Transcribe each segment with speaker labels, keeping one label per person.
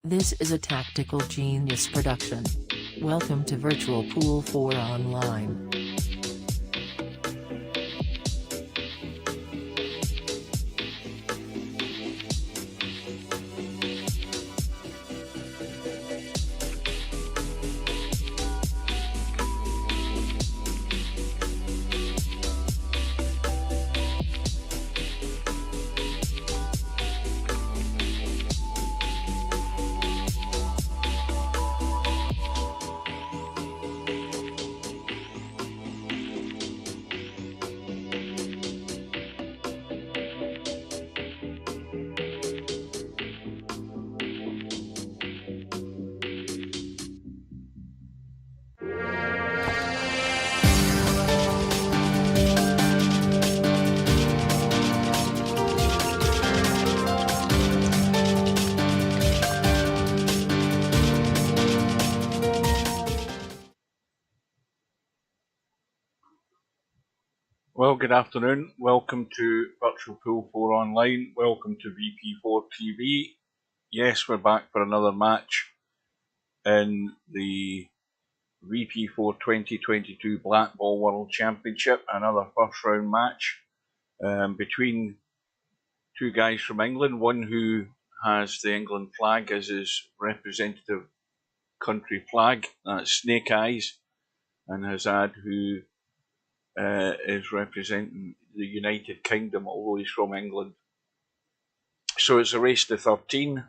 Speaker 1: This is a Tactical Genius production. Welcome to Virtual Pool 4 Online.
Speaker 2: Well, good afternoon. Welcome to Virtual Pool 4 Online. Welcome to VP4 TV. Yes, we're back for another match in the VP4 2022 Black Ball World Championship. Another first round match between two guys from England. One who has the England flag as his representative country flag. That's Snake Eyes. And HAZAD, who is representing the United Kingdom, although he's from England. So it's a race to 13.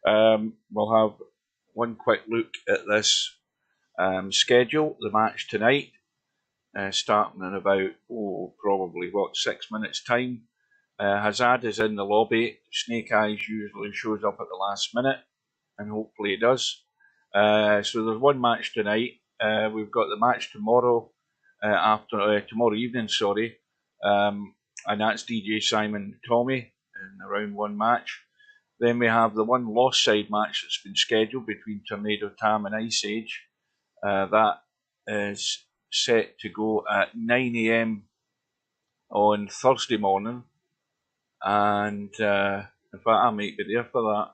Speaker 2: We'll have one quick look at this schedule. The match tonight, starting in about, probably 6 minutes time. HAZAD is in the lobby. Snake Eyes usually shows up at the last minute, and hopefully he does. So there's one match tonight. We've got the match tomorrow. Tomorrow evening, and that's DJ Simon Tommy in the round one match. Then we have the one lost side match that's been scheduled between Tornado Tam and Ice Age. That is set to go at 9 AM on Thursday morning, and in fact I might be there for that.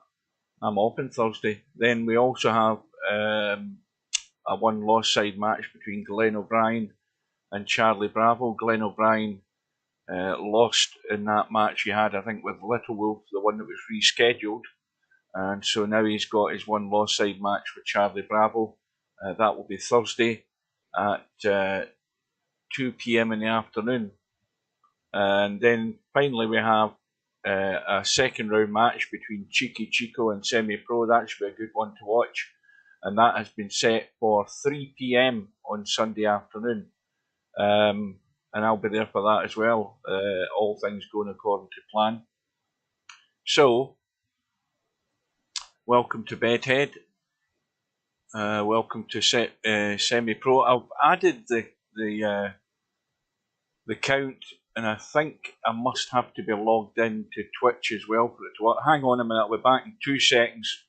Speaker 2: I'm off on Thursday. Then we also have a one lost side match between Glenn O'Brien and Charlie Bravo. Glenn O'Brien lost in that match he had, I think, with Little Wolf, the one that was rescheduled. And so now he's got his one lost side match with Charlie Bravo. That will be Thursday at 2 PM in the afternoon. And then finally we have a second round match between Cheeky Chico and Semi Pro. That should be a good one to watch. And that has been set for 3 PM on Sunday afternoon. And I'll be there for that as well, all things going according to plan. So, welcome to Bedhead. Welcome to Semi Pro. I've added the count, and I think I must have to be logged in to Twitch as well for it to work. Hang on a minute, I'll be back in 2 seconds.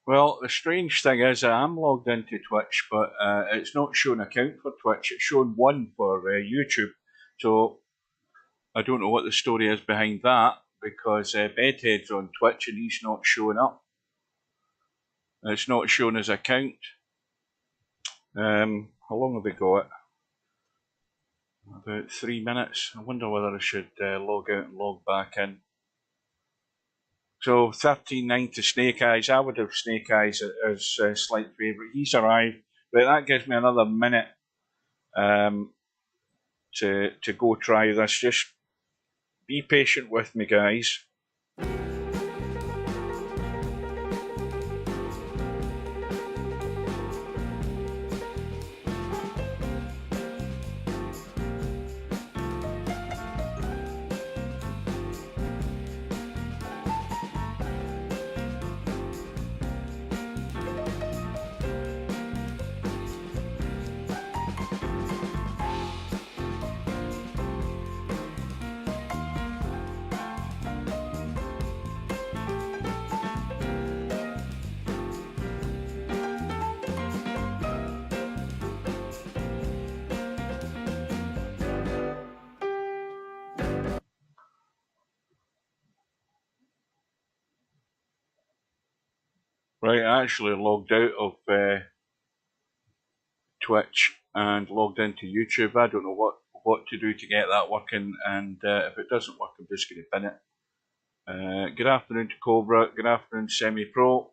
Speaker 2: Well, the strange thing is I am logged into Twitch, but it's not showing an account for Twitch. It's showing one for YouTube. So I don't know what the story is behind that, because Bedhead's on Twitch and he's not showing up. It's not showing his account. How long have we got? About 3 minutes. I wonder whether I should log out and log back in. So 13-9 to Snake Eyes. I would have Snake Eyes as a slight favourite. He's arrived, but that gives me another minute to go try this. Just be patient with me, guys. Right, I actually logged out of Twitch and logged into YouTube. I don't know what to do to get that working, and if it doesn't work, I'm just going to bin it. Good afternoon to Cobra. Good afternoon, Semi Pro.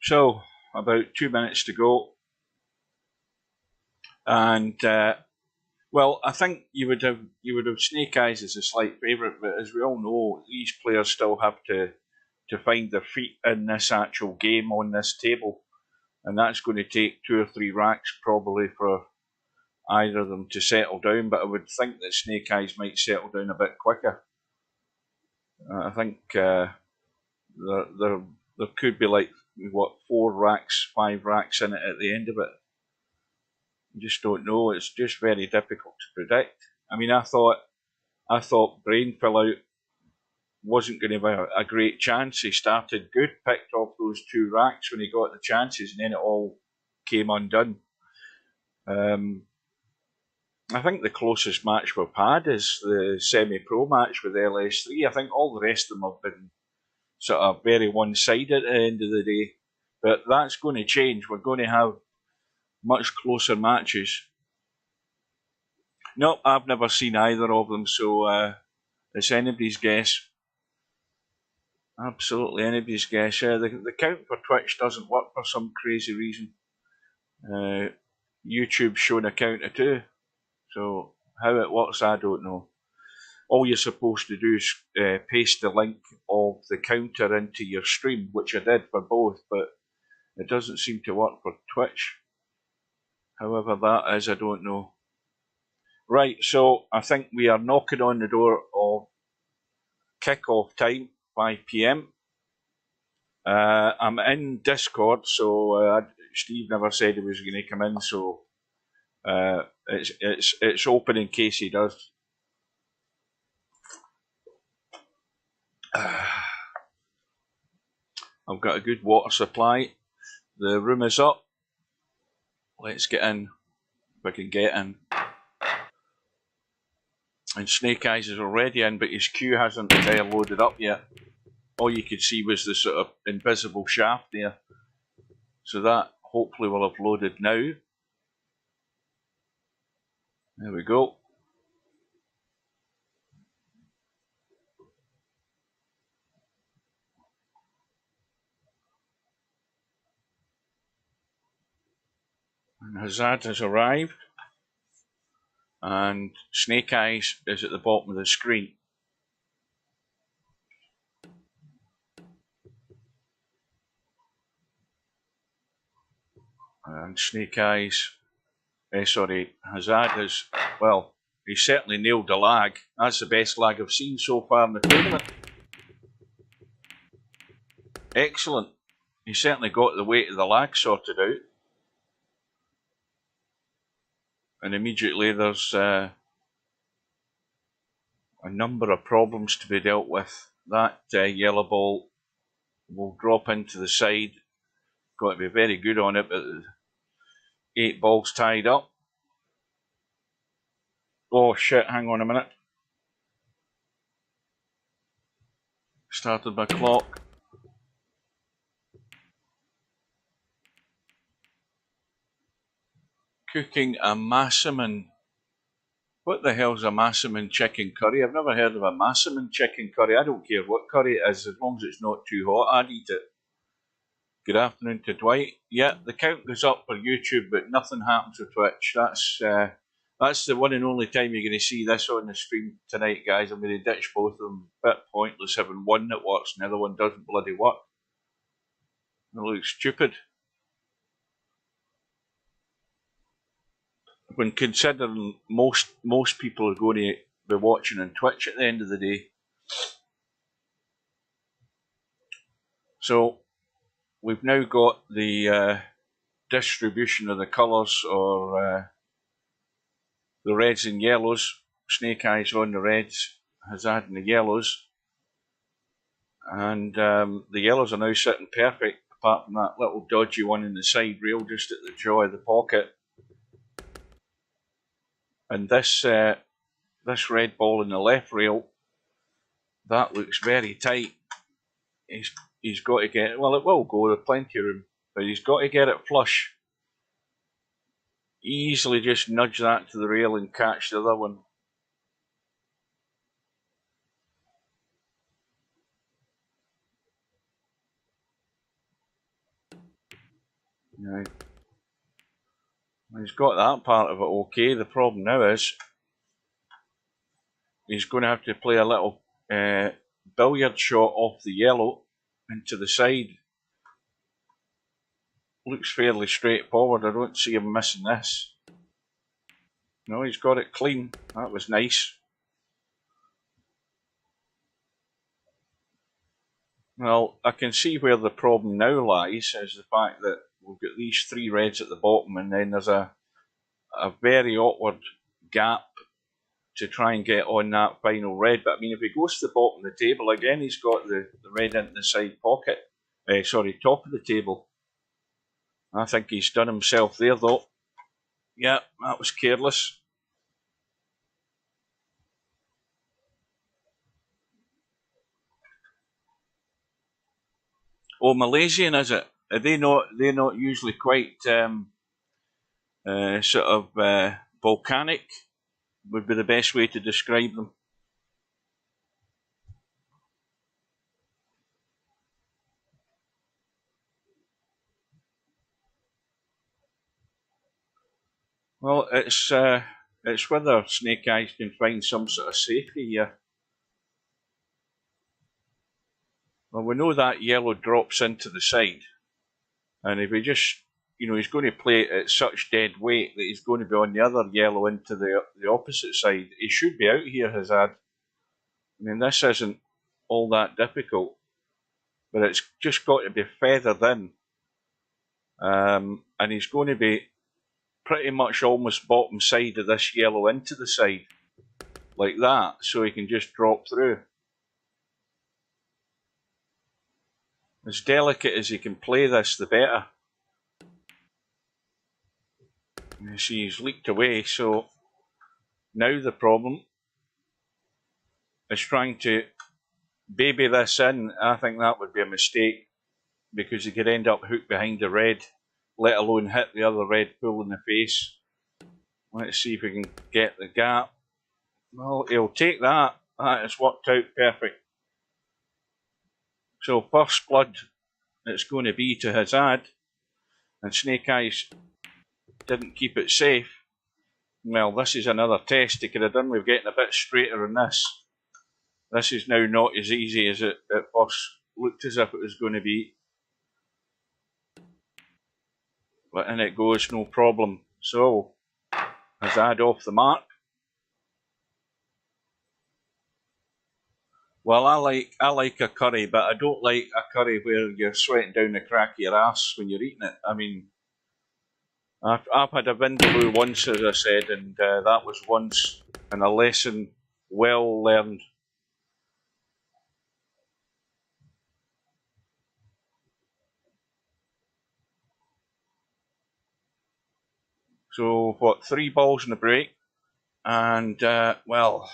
Speaker 2: So, about 2 minutes to go, and well, I think you would have Snake Eyes as a slight favourite, but as we all know, these players still have to find their feet in this actual game on this table, and that's going to take 2 or 3 racks probably for either of them to settle down. But I would think that Snake Eyes might settle down a bit quicker. I think there could be like 4 racks, 5 racks in it at the end of it. You just don't know. It's just very difficult to predict. I mean, I thought Brain Fill Out wasn't going to have a great chance. He started good, picked off those 2 racks when he got the chances, and then it all came undone. I think the closest match we've had is the semi-pro match with LS3. I think all the rest of them have been sort of very one-sided at the end of the day. But that's going to change. We're going to have much closer matches. No, I've never seen either of them, so it's anybody's guess. Absolutely anybody's guess. The count for Twitch doesn't work for some crazy reason. YouTube's showing a count of 2. So how it works, I don't know. All you're supposed to do is paste the link of the counter into your stream, which I did for both, but it doesn't seem to work for Twitch. However that is, I don't know. Right, so I think we are knocking on the door of kick-off time, 5 PM. I'm in Discord, so Steve never said he was going to come in, so it's open in case he does. I've got a good water supply. The room is up. Let's get in, if I can get in. And Snake Eyes is already in, but his queue hasn't loaded up yet. All you could see was the sort of invisible shaft there. So that hopefully will have loaded now. There we go. And HAZAD has arrived. And Snake Eyes is at the bottom of the screen. And Snake Eyes, HAZAD is, well, he certainly nailed the lag. That's the best lag I've seen so far in the tournament. Excellent. He certainly got the weight of the lag sorted out. And immediately there's a number of problems to be dealt with. That yellow ball will drop into the side. Got to be very good on it, but 8 balls tied up. Oh shit, hang on a minute. Started my clock. Cooking a massaman. What the hell's a massaman chicken curry? I've never heard of a massaman chicken curry. I don't care what curry it is, as long as it's not too hot, I'd eat it. Good afternoon to Dwight. Yeah, the count goes up for YouTube, but nothing happens with Twitch. That's the one and only time you're going to see this on the stream tonight, guys. I'm going to ditch both of them. A bit pointless having one that works and the other one doesn't bloody work. It looks stupid. When considering most people are going to be watching on Twitch at the end of the day. So we've now got the distribution of the colours, or the reds and yellows. Snake Eyes on the reds, HAZAD in the yellows, and the yellows are now sitting perfect, apart from that little dodgy one in the side rail just at the jaw of the pocket. And this red ball in the left rail, that looks very tight. He's got to get it. Well, it will go, there's plenty of room, but he's got to get it flush. Easily just nudge that to the rail and catch the other one. Right. He's got that part of it okay. The problem now is he's going to have to play a little billiard shot off the yellow into the side. Looks fairly straightforward. I don't see him missing this. No, he's got it clean. That was nice. Well, I can see where the problem now lies, is the fact that we've got these three reds at the bottom, and then there's a very awkward gap to try and get on that final red. But I mean, if he goes to the bottom of the table again, he's got the red into the side pocket. Top of the table. I think he's done himself there, though. Yeah, that was careless. Oh, Malaysian, is it? Are they not usually quite volcanic? Would be the best way to describe them. Well, it's whether Snake Eyes can find some sort of safety here. Well, we know that yellow drops into the side, and if he just, he's going to play it at such dead weight that he's going to be on the other yellow into the opposite side. He should be out here, HAZAD. I mean, this isn't all that difficult, but it's just got to be feathered in, and he's going to be pretty much almost bottom side of this yellow into the side, like that, so he can just drop through. As delicate as he can play this, the better. You see, he's leaked away, so now the problem is trying to baby this in. I think that would be a mistake, because he could end up hooked behind the red, let alone hit the other red full in the face. Let's see if we can get the gap. Well, he'll take that. That has worked out perfect. So first blood it's going to be to HAZAD, and Snake Eyes didn't keep it safe. Well, this is another test he could have done with getting a bit straighter on this. This is now not as easy as it at first looked as if it was going to be. But in it goes, no problem. So, HAZAD off the mark. Well, I like a curry, but I don't like a curry where you're sweating down the crack of your ass when you're eating it. I mean, I've had a vindaloo once, as I said, and that was once, and a lesson well learned. So, what, 3 balls in the break, and well,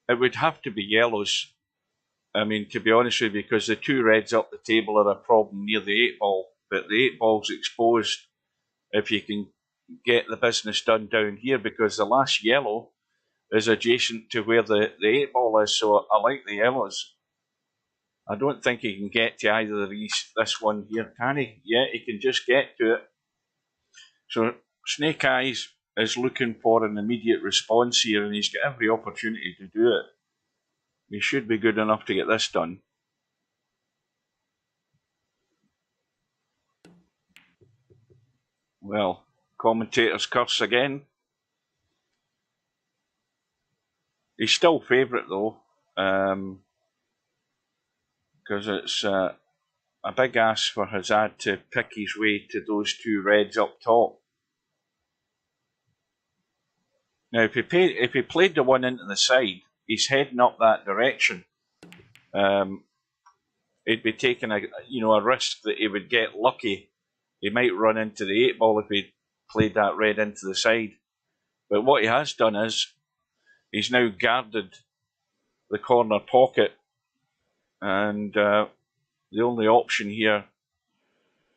Speaker 2: it would have to be yellows. I mean, to be honest with you, because the 2 reds up the table are a problem near the 8 ball, but the 8 ball's exposed if you can get the business done down here, because the last yellow is adjacent to where the 8 ball is, so I like the yellows. I don't think he can get to either of these. This one here, can he? Yeah, he can just get to it. So Snake Eyes is looking for an immediate response here, and he's got every opportunity to do it. He should be good enough to get this done. Well, commentator's curse again. He's still favourite though, because it's a big ask for HAZAD to pick his way to those two reds up top. Now, if he played the one into the side, he's heading up that direction. He'd be taking a risk that he would get lucky. He might run into the 8 ball if he played that red into the side. But what he has done is he's now guarded the corner pocket, and the only option here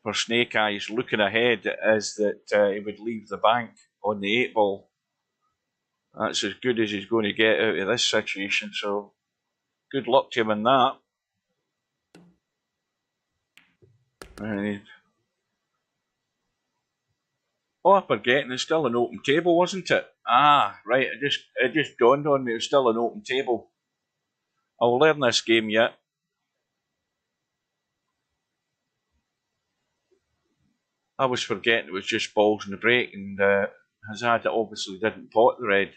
Speaker 2: for Snake Eyes looking ahead is that he would leave the bank on the 8 ball. That's as good as he's going to get out of this situation, so good luck to him in that. I'm forgetting it's still an open table, wasn't it? Ah, right, it just dawned on me it was still an open table. I'll learn this game yet. I was forgetting it was just balls in the break, and HAZAD obviously didn't pot the red.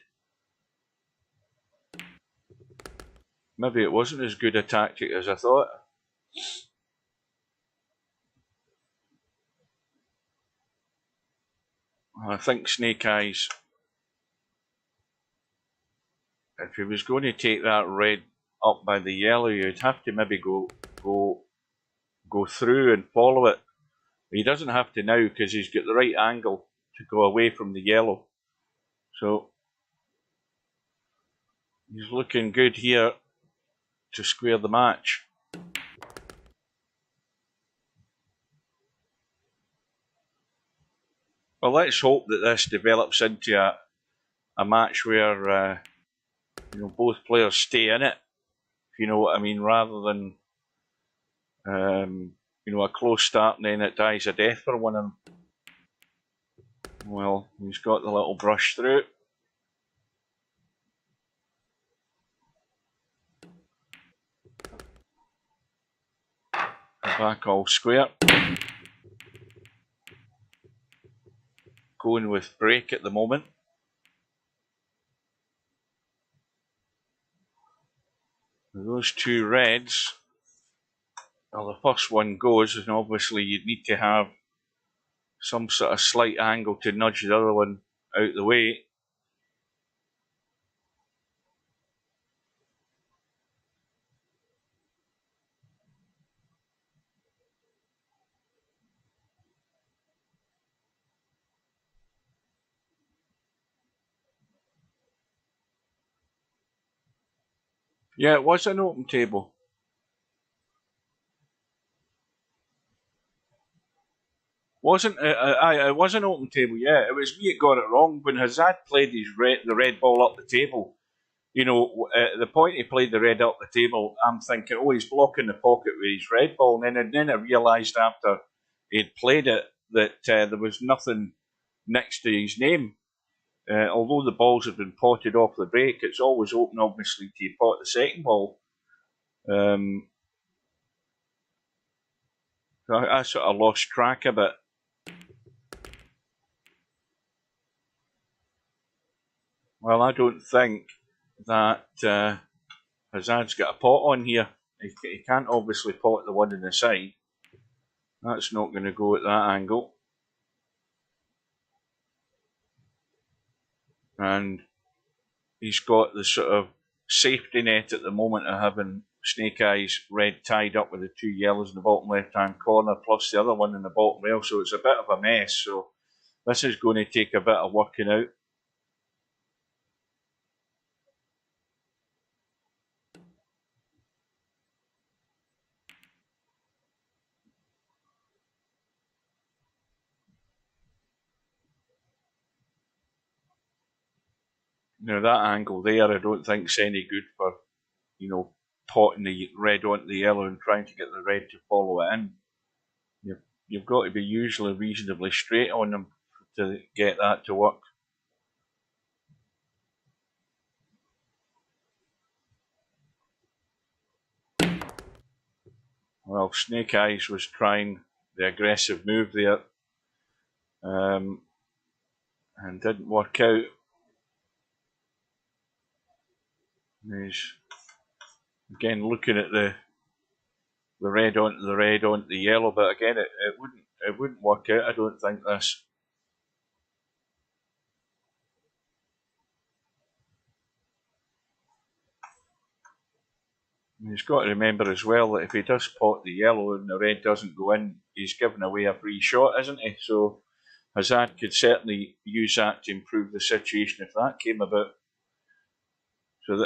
Speaker 2: Maybe it wasn't as good a tactic as I thought. I think Snake Eyes, if he was going to take that red up by the yellow, you'd have to maybe go through and follow it. He doesn't have to now because he's got the right angle to go away from the yellow. So he's looking good here to square the match. Well, let's hope that this develops into a match where both players stay in it, if you know what I mean, rather than a close start and then it dies a death for one of them. Well, he's got the little brush through. Back all square. Going with break at the moment. Those two reds, well, the first one goes, and obviously you'd need to have some sort of slight angle to nudge the other one out the way. Yeah, it was an open table. Wasn't it? It was an open table, yeah. It was me that got it wrong. When HAZAD played the red ball up the table, the point he played the red up the table, I'm thinking, oh, he's blocking the pocket with his red ball. And then I realised after he'd played it that there was nothing next to his name. Although the balls have been potted off the break, it's always open, obviously, to pot the second ball. I sort of lost track of it. Well, I don't think that HAZAD's got a pot on here. He can't obviously pot the one on the side. That's not going to go at that angle. And he's got the sort of safety net at the moment of having Snake Eyes red tied up with the two yellows in the bottom left-hand corner, plus the other one in the bottom rail. So it's a bit of a mess. So this is going to take a bit of working out. Now that angle there, I don't think is any good for, potting the red onto the yellow and trying to get the red to follow it in. You've got to be usually reasonably straight on them to get that to work. Well, Snake Eyes was trying the aggressive move there and didn't work out. He's again looking at the red onto the yellow, but again it wouldn't work out. I don't think this. He's got to remember as well that if he does pot the yellow and the red doesn't go in, he's giving away a free shot, isn't he? So HAZAD could certainly use that to improve the situation if that came about. So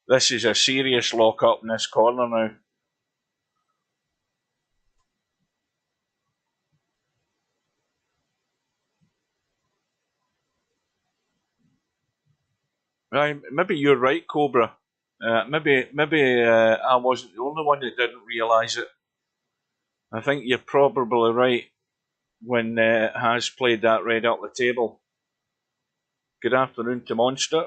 Speaker 2: this is a serious lock up in this corner now. Maybe you're right, Cobra. Maybe I wasn't the only one that didn't realise it. I think you're probably right when Has played that red up the table. Good afternoon to Monster.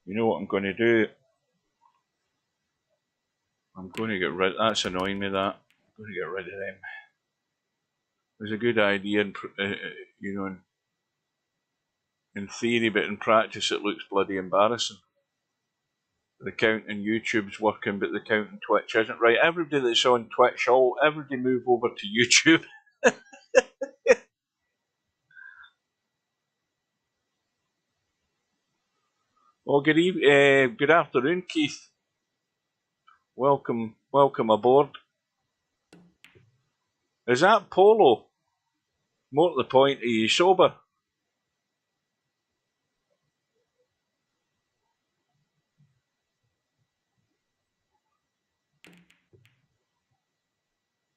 Speaker 2: You know what I'm going to do? I'm going to get rid. That's annoying me. That I'm going to get rid of them. It was a good idea, you know, in theory, but in practice it looks bloody embarrassing. The count in YouTube's working, but the count in Twitch isn't. Right, everybody that's on Twitch, everybody move over to YouTube. Well, good afternoon, Keith. Welcome aboard. Is that Polo? More to the point, are you sober? Are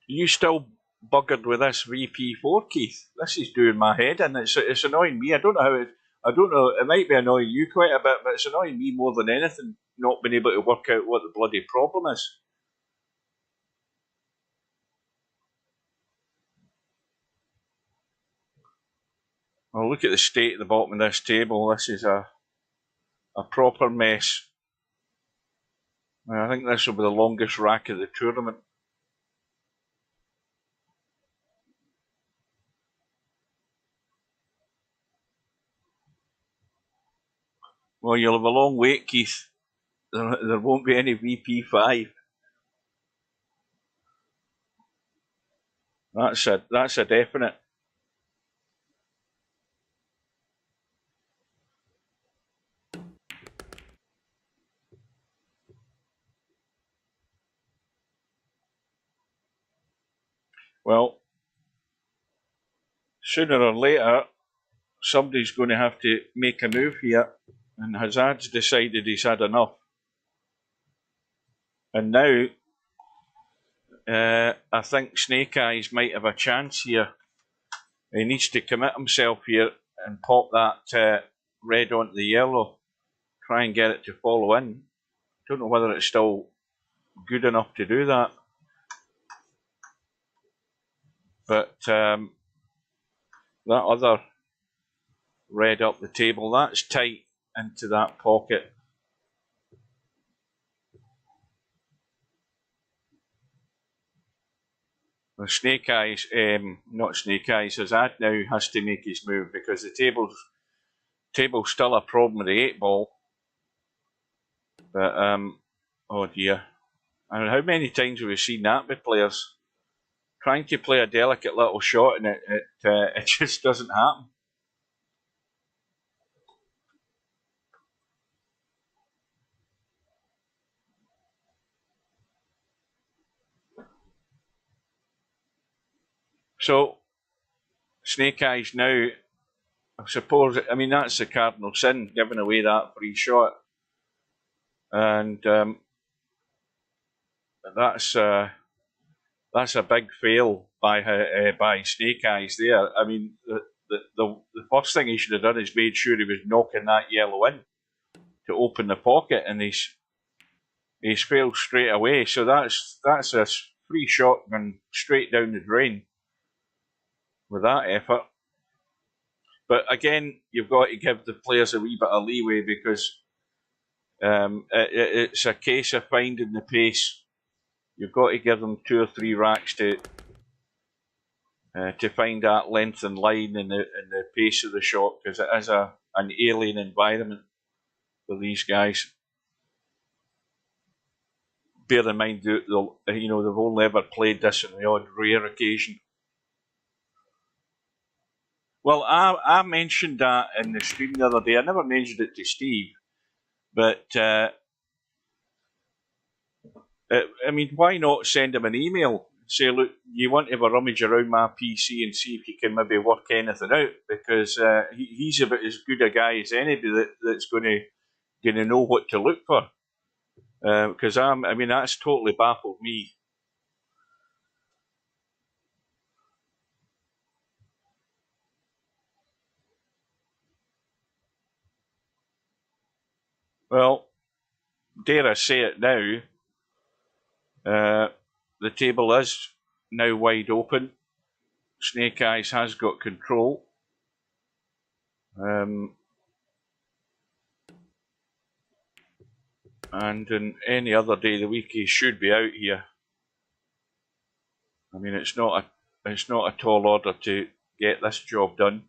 Speaker 2: you still buggered with this VP4, Keith? This is doing my head in. It's annoying me. I don't know. It might be annoying you quite a bit, but it's annoying me more than anything. Not being able to work out what the bloody problem is. Well, look at the state at the bottom of this table. This is a proper mess. I think this will be the longest rack of the tournament. Well, you'll have a long wait, Keith. There won't be any VP5. That's a definite. Well, sooner or later, somebody's going to have to make a move here, and HAZAD's decided he's had enough. And now, I think Snake Eyes might have a chance here. He needs to commit himself here and pop that red onto the yellow. Try and get it to follow in. Don't know whether it's still good enough to do that. But that other red up the table, that's tight into that pocket. The Snake Eyes, not Snake Eyes, HAZAD now has to make his move because the table's still a problem with the 8-ball. But, oh dear. I mean, how many times have we seen that with players? Trying to play a delicate little shot and it just doesn't happen. So, Snake Eyes now I suppose, I mean, that's the cardinal sin, giving away that free shot. And that's a big fail by Snake Eyes there. I mean, the first thing he should have done is made sure he was knocking that yellow in to open the pocket, and he's failed straight away. So that's a free shot going straight down the drain with that effort. But again, you've got to give the players a wee bit of leeway, because it's a case of finding the pace. You've got to give them 2 or 3 racks to find that length and line and the pace of the shot, because it is an alien environment for these guys. Bear in mind, they've only ever played this on the odd rare occasion. Well, I mentioned that in the stream the other day. I never mentioned it to Steve, but I mean, why not send him an email? Say, look, you want to have a rummage around my PC and see if you can maybe work anything out, because he's about as good a guy as anybody that's going to know what to look for. Because I mean, that's totally baffled me. Well, dare I say it now, the table is now wide open. Snake Eyes has got control. And in any other day of the week, he should be out here. I mean, it's not a tall order to get this job done.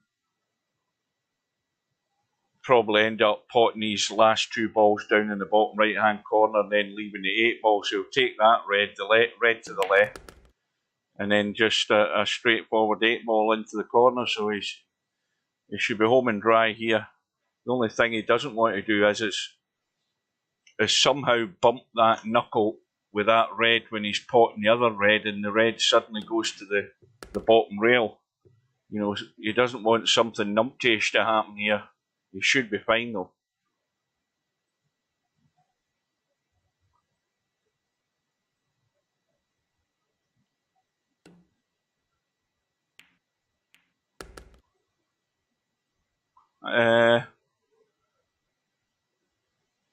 Speaker 2: Probably end up potting these last 2 balls down in the bottom right-hand corner and then leaving the 8 ball. So he'll take that red to the left, and then just a straightforward 8 ball into the corner. So he should be home and dry here. The only thing he doesn't want to do is somehow bump that knuckle with that red when he's potting the other red, and the red suddenly goes to the bottom rail. You know, he doesn't want something numptish to happen here. He should be fine though.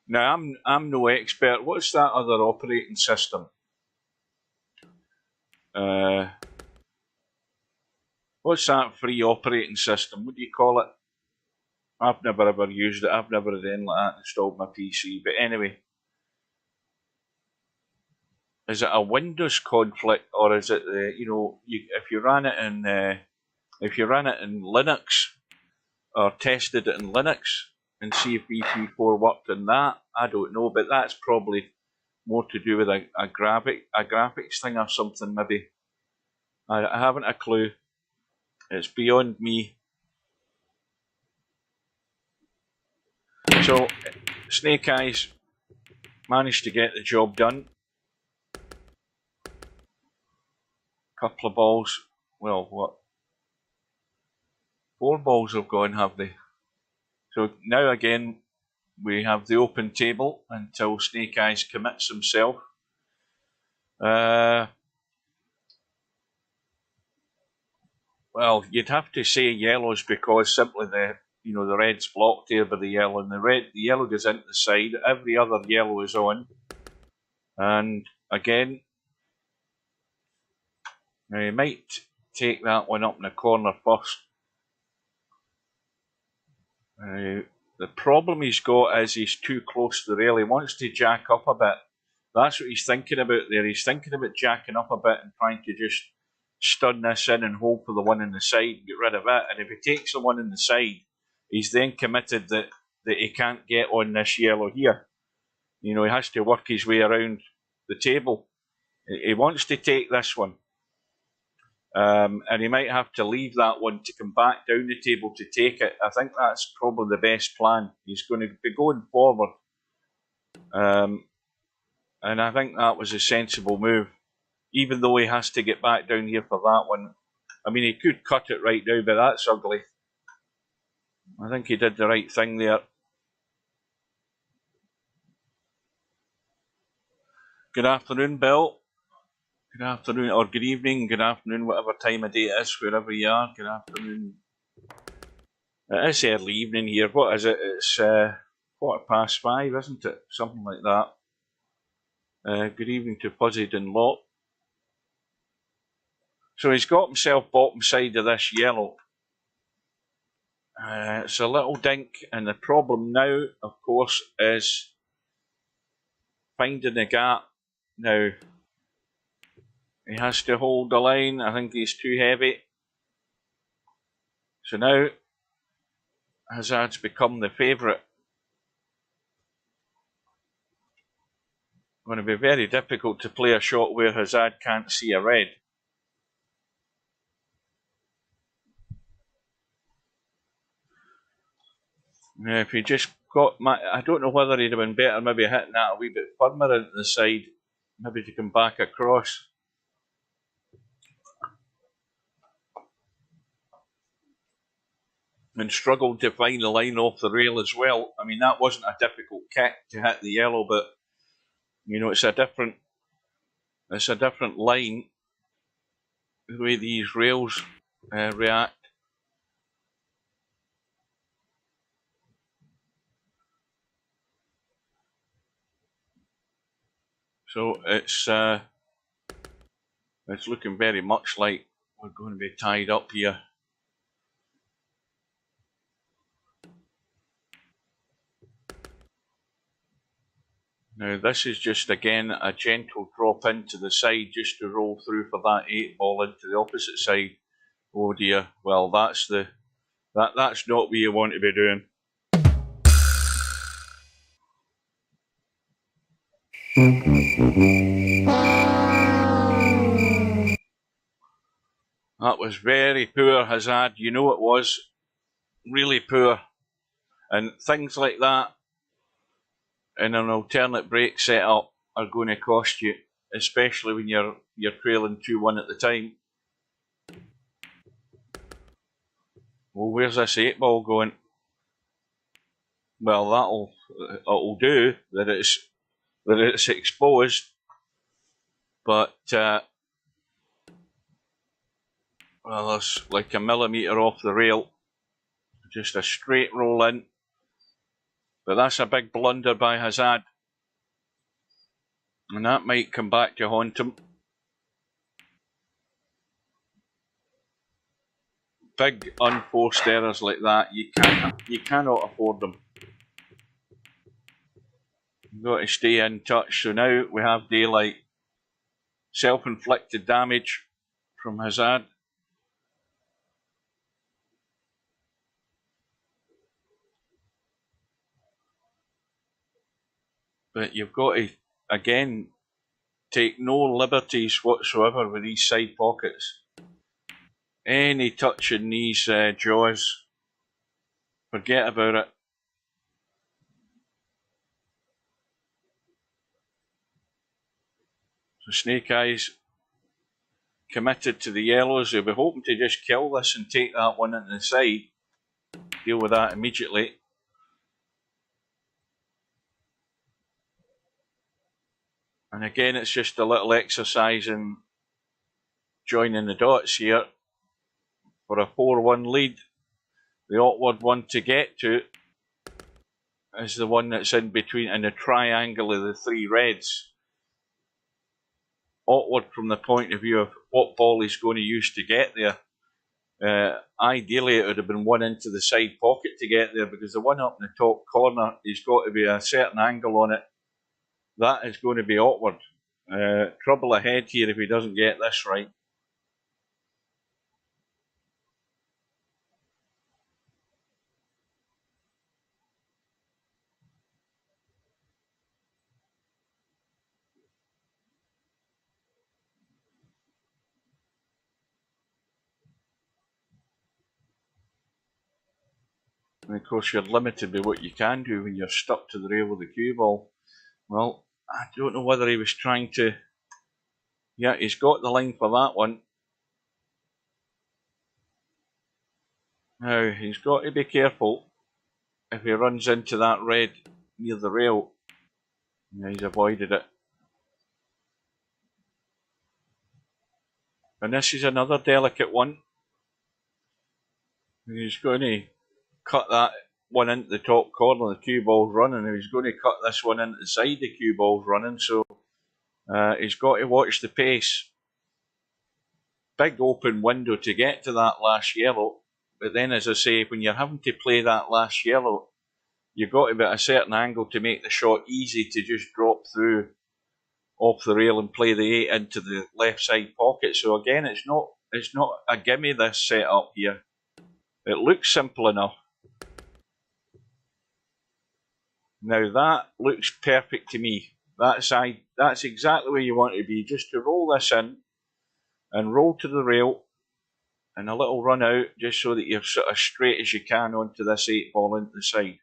Speaker 2: Now I'm no expert. What's that other operating system? What's that free operating system? What do you call it? I've never ever used it. I've never had anything like that installed on my PC. But anyway, is it a Windows conflict, or is it if you ran it in Linux, or tested it in Linux and see if VP4 worked in that? I don't know, but that's probably more to do with a graphics thing or something, maybe. I haven't a clue. It's beyond me. So, Snake Eyes managed to get the job done. Couple of balls. Well, what? 4 balls have gone, have they? So now again, we have the open table until Snake Eyes commits himself. Well, you'd have to say yellows, because simply the red's blocked here by the yellow, and the yellow goes into the side. Every other yellow is on, and again, now he might take that one up in the corner first. The problem he's got is he's too close to the rail. He wants to jack up a bit. That's what he's thinking about there. He's thinking about jacking up a bit and trying to just stun this in and hold for the one in the side, get rid of it. And if he takes the one in the side, he's then committed that he can't get on this yellow here. He has to work his way around the table. He wants to take this one. And he might have to leave that one to come back down the table to take it. I think that's probably the best plan. He's going to be going forward. And I think that was a sensible move, even though he has to get back down here for that one. I mean, he could cut it right now, but that's ugly. I think he did the right thing there. Good afternoon, Bill. Good afternoon, or good evening, good afternoon, whatever time of day it is, wherever you are. Good afternoon. It is early evening here. What is it? It's 5:15, isn't it? Something like that. Good evening to Puzzed and Lot. So he's got himself bottom side of this yellow. It's a little dink, and the problem now, of course, is finding the gap. Now, he has to hold the line. I think he's too heavy. So now, HAZAD's become the favourite. Going to be very difficult to play a shot where HAZAD can't see a red. Now, if he just got, I don't know whether he'd have been better maybe hitting that a wee bit firmer into the side, maybe to come back across. And struggled to find the line off the rail as well. I mean, that wasn't a difficult kick to hit the yellow, but you know, it's a different line, the way these rails react. So it's looking very much like we're going to be tied up here. Now this is just again a gentle drop into the side just to roll through for that 8 ball into the opposite side. Oh dear, well that's not what you want to be doing. That was very poor, HAZAD. You know it was really poor. And things like that in an alternate break setup are going to cost you, especially when you're trailing 2-1 at the time. Well, where's this 8 ball going? Well, it'll do that. It's exposed, but well, there's like a millimetre off the rail, just a straight roll in. But that's a big blunder by HAZAD, and that might come back to haunt him. Big unforced errors like that, you cannot afford them. You've got to stay in touch. So now we have daylight. Self-inflicted damage from HAZAD. But you've got to, again, take no liberties whatsoever with these side pockets. Any touch in these jaws, forget about it. So Snake Eyes committed to the yellows. He'll be hoping to just kill this and take that one into the side. Deal with that immediately. And again, it's just a little exercise in joining the dots here for a 4-1 lead. The awkward one to get to is the one that's in between in the triangle of the 3 reds. Awkward from the point of view of what ball he's going to use to get there. Ideally, it would have been one into the side pocket to get there, because the one up in the top corner, he's got to be a certain angle on it. That is going to be awkward. Trouble ahead here if he doesn't get this right. And of course, you're limited by what you can do when you're stuck to the rail with the cue ball. Well, I don't know whether he was trying to... Yeah, he's got the line for that one. Now, he's got to be careful. if he runs into that red near the rail. Yeah, he's avoided it. And this is another delicate one. He's going to cut that one into the top corner, the cue ball's running, and he's going to cut this one into the side, the cue ball's running, so he's got to watch the pace. Big open window to get to that last yellow, but then, as I say, when you're having to play that last yellow, you've got to be at a certain angle to make the shot easy to just drop through off the rail and play the 8 into the left side pocket. So again, it's not a gimme, this setup here. It looks simple enough. Now that looks perfect to me. That's exactly where you want to be, just to roll this in and roll to the rail and a little run out, just so that you're sort of straight as you can onto this 8 ball into the side.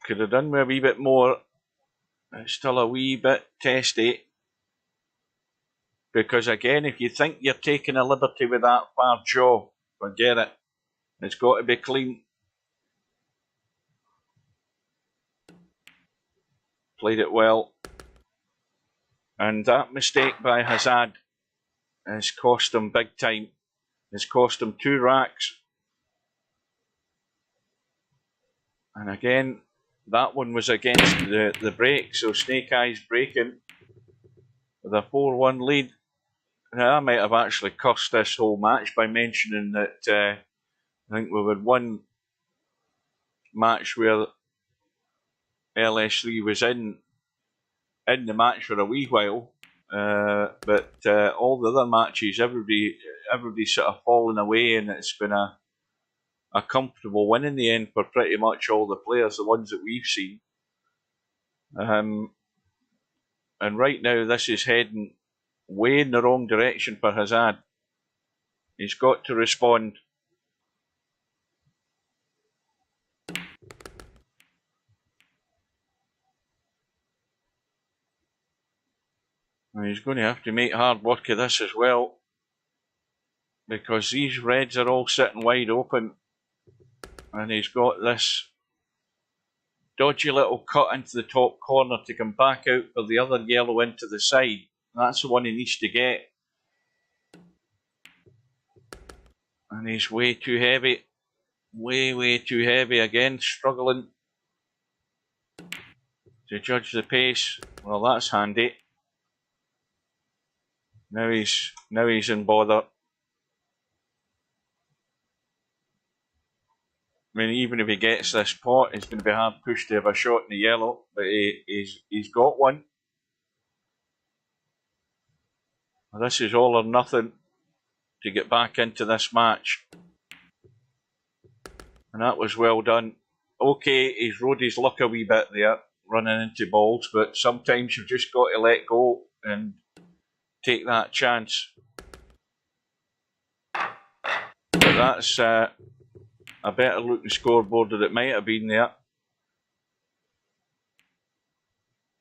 Speaker 2: Could have done with a wee bit more. It's still a wee bit testy. Because again, if you think you're taking a liberty with that far jaw, forget it. It's got to be clean. Played it well. And that mistake by HAZAD has cost him big time. It's cost him 2 racks. And again, that one was against the break, so Snake Eyes breaking with a 4-1 lead. Now, I might have actually cursed this whole match by mentioning that I think we've had one match where LS3 was in the match for a wee while, but all the other matches, everybody sort of fallen away, and it's been a comfortable win in the end for pretty much all the players, the ones that we've seen. And right now, this is heading way in the wrong direction for HAZAD. He's got to respond. And he's going to have to make hard work of this as well, because these reds are all sitting wide open, and he's got this dodgy little cut into the top corner to come back out for the other yellow into the side. That's the one he needs to get. And he's way too heavy. Way too heavy again, struggling to judge the pace. Well, that's handy. Now he's in bother. I mean, even if he gets this pot, it's going to be hard pushed to have a shot in the yellow, but he's got one. This is all or nothing to get back into this match. And that was well done. Okay, he's rode his luck a wee bit there, running into balls, but sometimes you've just got to let go and take that chance. But that's a better looking scoreboard than it might have been there.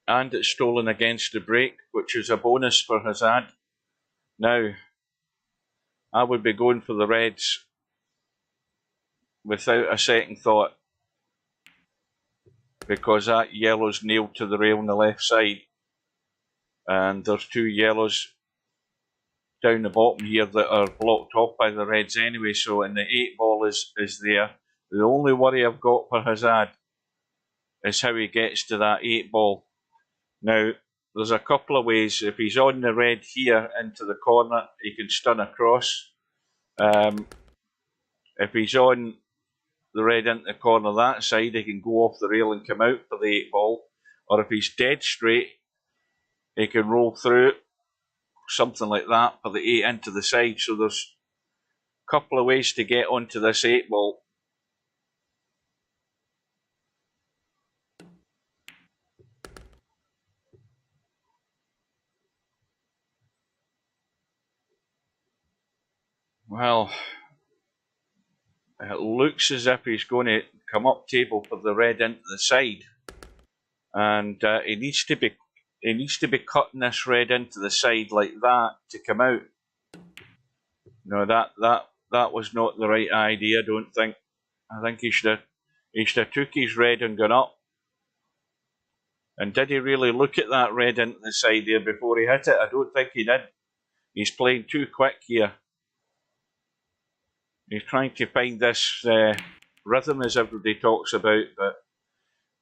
Speaker 2: And it's stolen against the break, which is a bonus for HAZAD. Now, I would be going for the reds without a second thought, because that yellow's nailed to the rail on the left side, and there's 2 yellows down the bottom here that are blocked off by the reds anyway, so and the 8 ball is there. The only worry I've got for HAZAD is how he gets to that 8 ball. Now, there's a couple of ways. If he's on the red here into the corner, he can stun across. If he's on the red into the corner that side, he can go off the rail and come out for the 8 ball. Or if he's dead straight, he can roll through, something like that, for the 8 into the side. So there's a couple of ways to get onto this 8 ball. Well, it looks as if he's going to come up table for the red into the side, and he needs to be cutting this red into the side like that to come out. No, that was not the right idea, I don't think. I think he should have took his red and gone up. And did he really look at that red into the side there before he hit it? I don't think he did. He's playing too quick here. He's trying to find this rhythm, as everybody talks about, but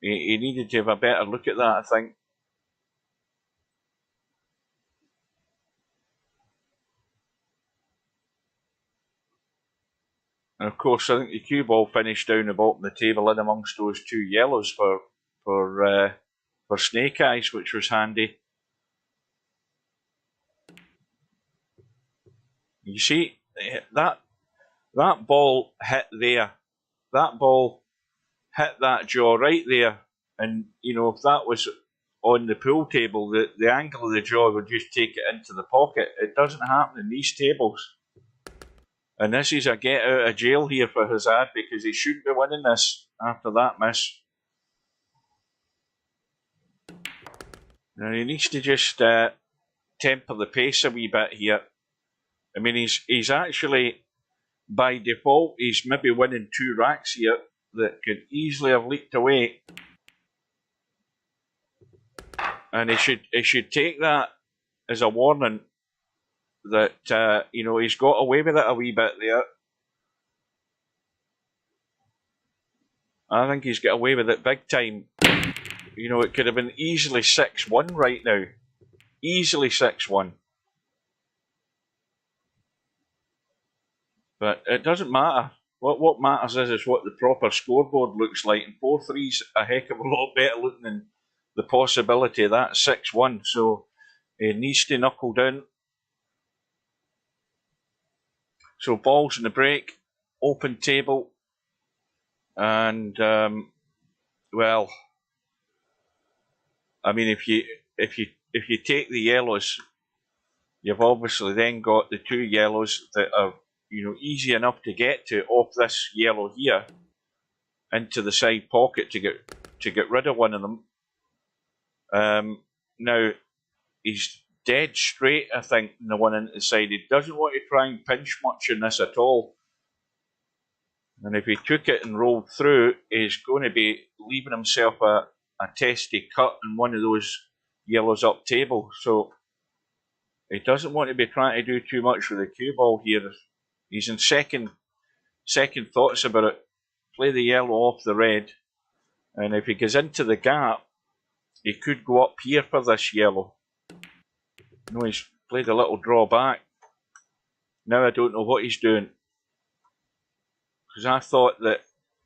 Speaker 2: he needed to have a better look at that, I think. And of course, I think the cue ball finished down the bottom of the table in amongst those two yellows for Snake Eyes, which was handy. You see, that ball hit there. That ball hit that jaw right there. And, you know, if that was on the pool table, the angle of the jaw would just take it into the pocket. It doesn't happen in these tables. And this is a get out of jail here for HAZAD, because he shouldn't be winning this after that miss. Now he needs to just temper the pace a wee bit here. I mean, he's actually, by default, he's maybe winning 2 racks here that could easily have leaked away. And he should take that as a warning that, you know, he's got away with it a wee bit there. I think he's got away with it big time. You know, it could have been easily 6-1 right now. Easily 6-1. But it doesn't matter. What matters is what the proper scoreboard looks like. And 4-3's a heck of a lot better looking than the possibility of that 6-1. So he needs to knuckle down. So balls in the break, open table, and well, I mean, if you take the yellows, you've obviously then got the 2 yellows that are, you know, easy enough to get to off this yellow here into the side pocket to get rid of one of them. Now he's dead straight, I think, in the one into the side. He doesn't want to try and pinch much in this at all. And if he took it and rolled through, he's going to be leaving himself a testy cut in one of those yellows up table. So he doesn't want to be trying to do too much with the cue ball here. He's in second thoughts about it. Play the yellow off the red. And if he goes into the gap, he could go up here for this yellow. No, he's played a little draw back. Now I don't know what he's doing. Because I thought that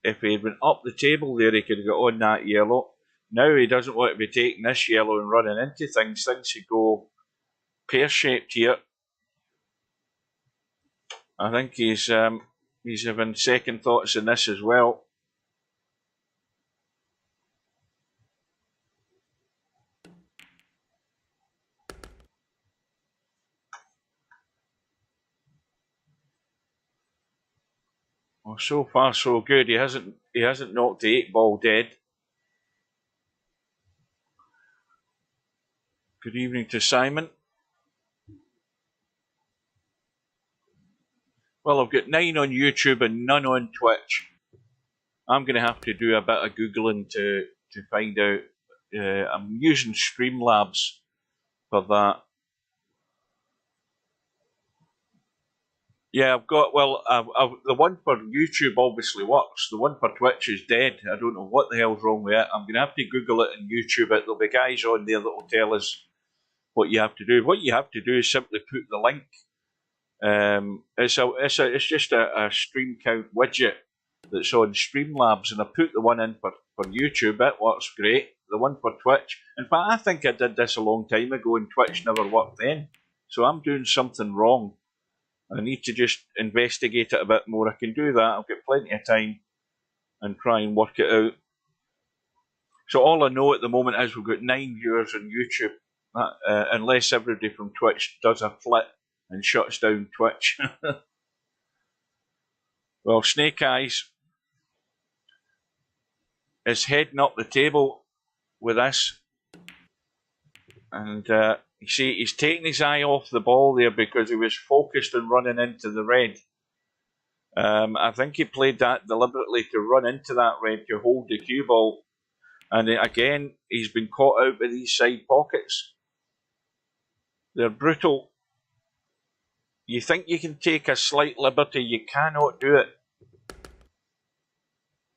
Speaker 2: if he went up the table there, he could have got on that yellow. Now he doesn't want to be taking this yellow and running into things. Things should go pear-shaped here. I think he's having second thoughts in this as well. Well, so far so good. He hasn't knocked the 8-ball dead. Good evening to Simon. Well, I've got 9 on YouTube and none on Twitch. I'm going to have to do a bit of Googling to find out. I'm using Streamlabs for that. Yeah, I've got, well, the one for YouTube obviously works. The one for Twitch is dead. I don't know what the hell's wrong with it. I'm going to have to Google it and YouTube it. There'll be guys on there that will tell us what you have to do. What you have to do is simply put the link. It's just a stream count widget that's on Streamlabs, and I put the one in for YouTube. It works great. The one for Twitch. In fact, I think I did this a long time ago and Twitch never worked then. So I'm doing something wrong. I need to just investigate it a bit more. I can do that. I've got plenty of time and try and work it out. So all I know at the moment is we've got 9 viewers on YouTube, unless everybody from Twitch does a flip and shuts down Twitch. Well, Snake Eyes is heading up the table with this, and You see, he's taking his eye off the ball there because he was focused on running into the red. I think he played that deliberately to run into that red to hold the cue ball. And again, he's been caught out by these side pockets. They're brutal. You think you can take a slight liberty, you cannot do it.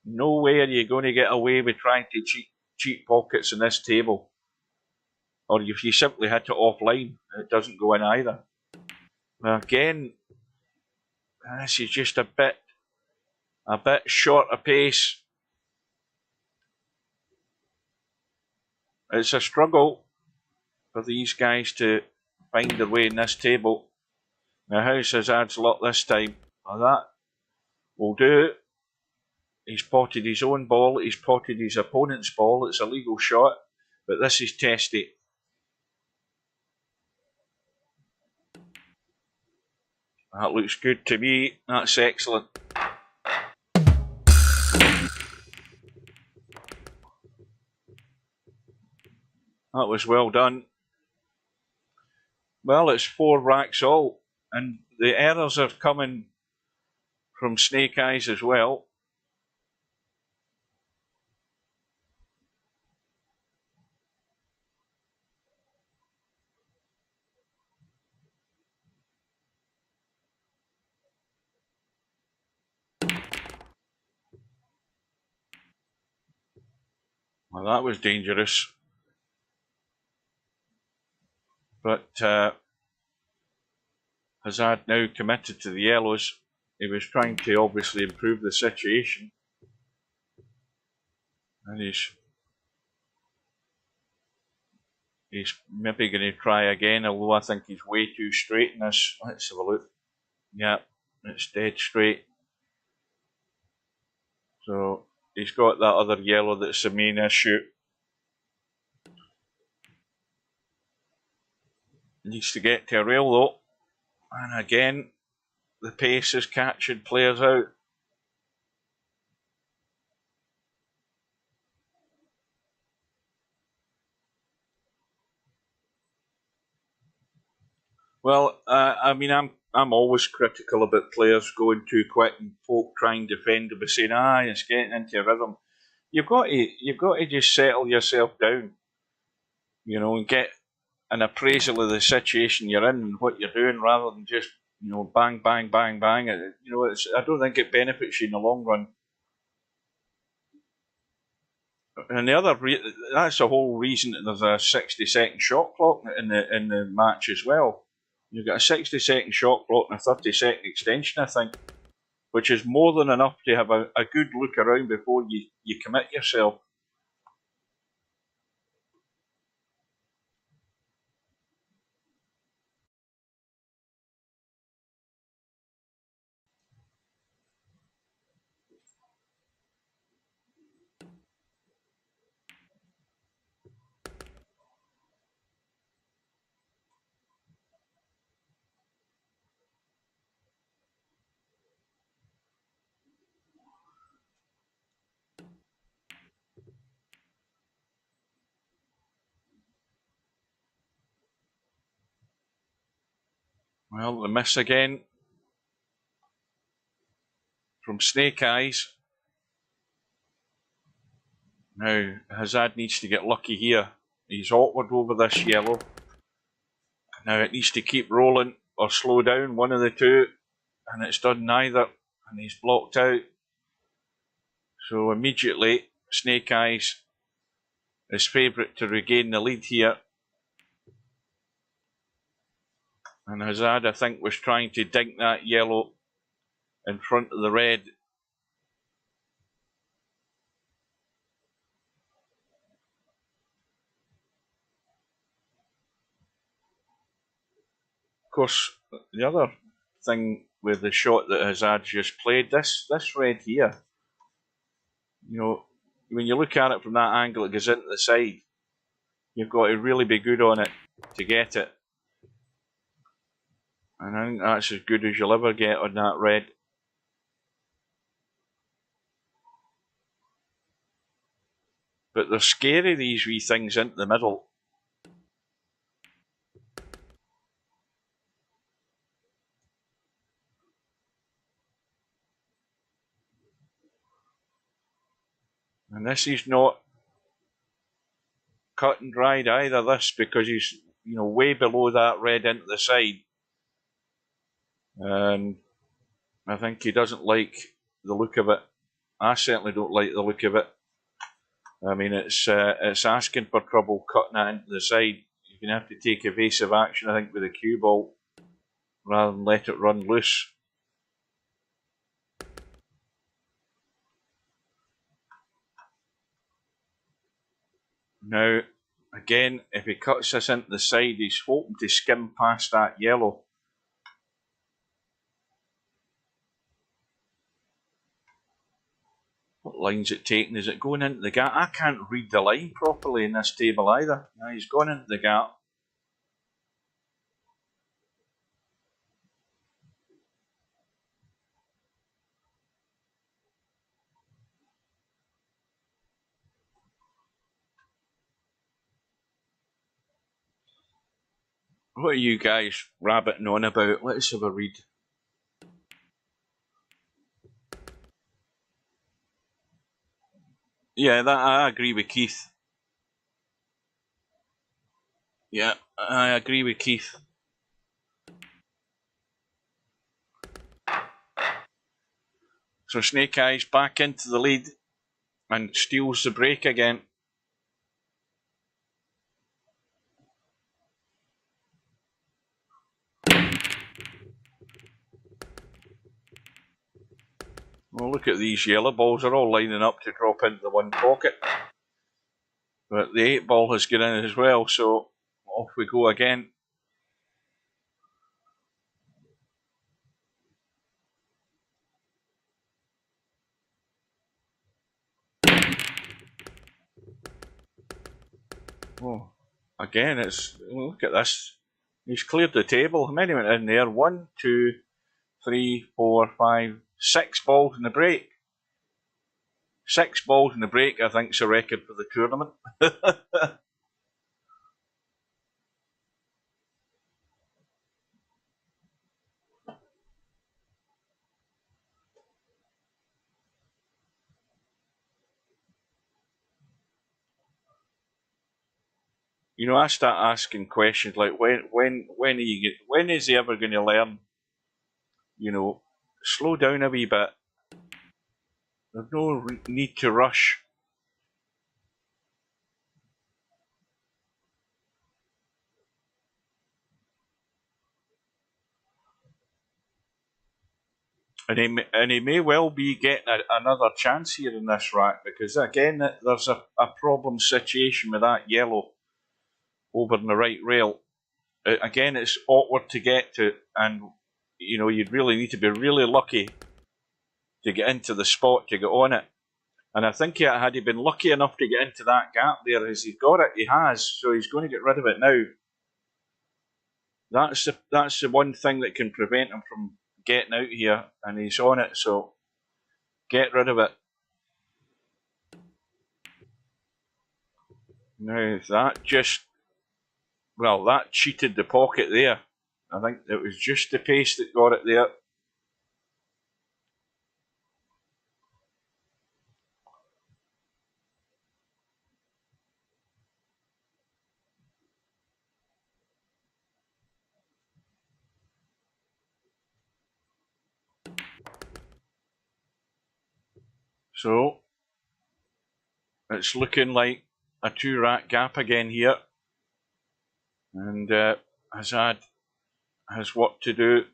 Speaker 2: No way are you going to get away with trying to cheat pockets in this table. Or if you simply hit it offline, it doesn't go in either. Now again, this is just a bit short of pace. It's a struggle for these guys to find their way in this table. Now how's HAZAD's luck this time? Well, that will do. He's potted his own ball, he's potted his opponent's ball. It's a legal shot, but this is testy. That looks good to me. That's excellent. That was well done. Well, it's 4 racks all, and the errors are coming from Snake Eyes as well. Well, that was dangerous. But HAZAD now committed to the yellows. He was trying to obviously improve the situation. And he's maybe going to try again, although I think he's way too straight in this. Let's have a look. Yeah, it's dead straight. So he's got that other yellow that's the main issue. Needs to get to a rail though. And again, the pace is catching players out. Well, I mean, I'm always critical about players going too quick and folk trying to defend by saying, it's getting into a rhythm. You've got to just settle yourself down, and get an appraisal of the situation you're in and what you're doing, rather than just bang, bang, bang, bang. I don't think it benefits you in the long run. And that's the whole reason that there's a 60-second shot clock in the match as well. You've got a 60-second shot clock and a 30-second extension, I think, which is more than enough to have a good look around before you commit yourself. Well, the miss again from Snake Eyes. Now, HAZAD needs to get lucky here. He's awkward over this yellow. Now it needs to keep rolling or slow down, one of the two, and it's done neither, and he's blocked out. So immediately, Snake Eyes is favourite to regain the lead here. And HAZAD, I think, was trying to dink that yellow in front of the red. Of course, the other thing with the shot that HAZAD just played, this red here, when you look at it from that angle, it goes into the side. You've got to really be good on it to get it. And I think that's as good as you'll ever get on that red. But they're scary, these wee things into the middle. This is not cut and dried either, this, because he's, you know, way below that red into the side. And I think he doesn't like the look of it. I certainly don't like the look of it. I mean, it's asking for trouble cutting that into the side. You're going to have to take evasive action, I think, with the cue ball rather than let it run loose. Now, again, if he cuts this into the side, he's hoping to skim past that yellow. What line's it taking? Is it going into the gap? I can't read the line properly in this table either. Now he's gone into the gap. What are you guys rabbiting on about? Let's have a read. Yeah, that I agree with Keith. Yeah, I agree with Keith. So Snake Eyes back into the lead and steals the break again. Well, look at these yellow balls. They're all lining up to drop into the one pocket. But the 8 ball has got in as well, so off we go again. Oh, again, look at this. He's cleared the table. How many went in there? 1, 2, 3, 4, 5, 6 balls in the break. 6 balls in the break, I think, is a record for the tournament. You know, I start asking questions like, when is he ever going to learn? You know, slow down a wee bit. There's no need to rush. And he may well be getting another chance here in this rack, because again, there's a problem situation with that yellow over in the right rail. Again, it's awkward to get to, and you know, you'd really need to be really lucky to get into the spot to get on it. And I think had he been lucky enough to get into that gap there, as he's got it, he has, so he's going to get rid of it now. That's the one thing that can prevent him from getting out here, and he's on it, so get rid of it. Now that cheated the pocket there. I think it was just the pace that got it there. So it's looking like a 2-rack gap again here, and HAZAD has what to do.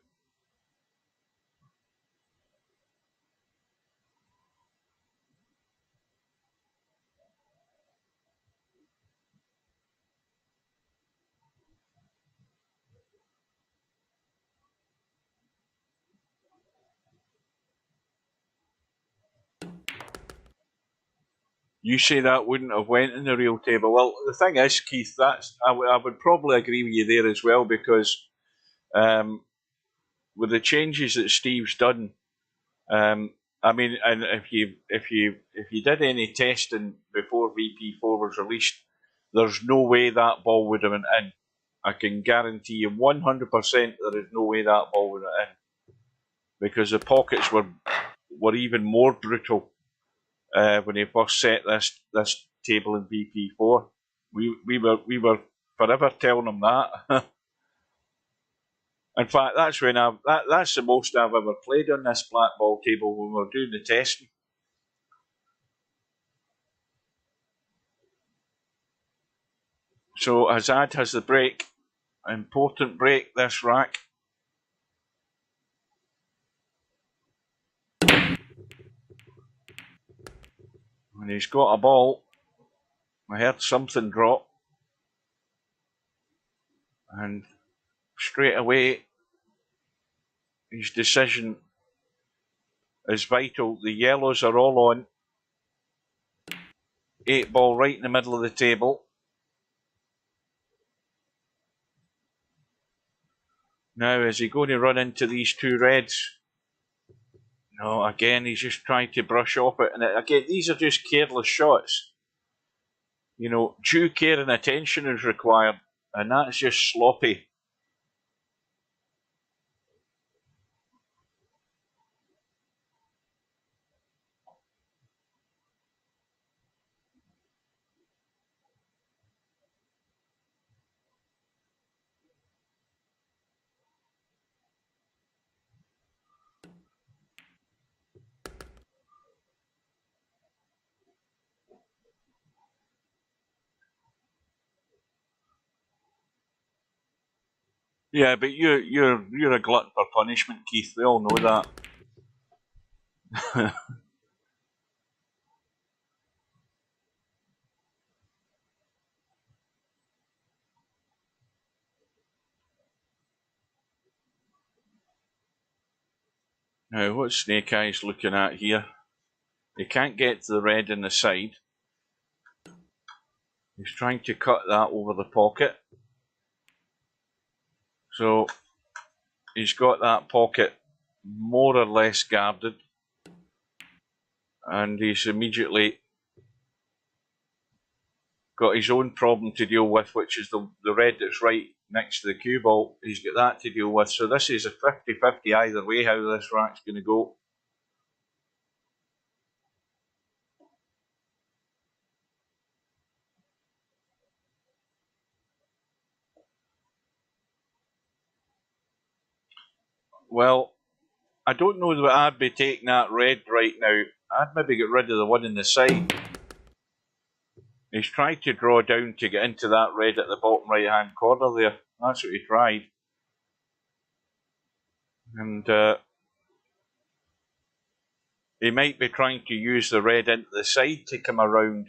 Speaker 2: You say that wouldn't have went in the real table. Well, the thing is, Keith, I would probably agree with you there as well, because with the changes that Steve's done, I mean, and if you did any testing before VP4 was released, there's no way that ball would have been in. I can guarantee you 100% there is no way that ball would have been in, because the pockets were even more brutal. when he first set this table in VP4. We were forever telling him that. In fact, that's when that's the most I've ever played on this black ball table when we were doing the testing. So HAZAD has the break. Important break, this rack. When he's got a ball, I heard something drop. And straight away, his decision is vital. The yellows are all on. 8 ball right in the middle of the table. Now, is he going to run into these 2 reds? No, again, he's just trying to brush off it. And again, these are just careless shots. You know, due care and attention is required. And that's just sloppy. Yeah, but you're a glutton for punishment, Keith. We all know that. Now, what's Snake Eyes looking at here? He can't get to the red in the side. He's trying to cut that over the pocket. So he's got that pocket more or less guarded. And he's immediately got his own problem to deal with, which is the red that's right next to the cue ball. He's got that to deal with. So this is a 50-50 either way how this rack's going to go. Well, I don't know that I'd be taking that red right now. I'd maybe get rid of the one in the side. He's tried to draw down to get into that red at the bottom right hand corner there. That's what he tried. And he might be trying to use the red into the side to come around.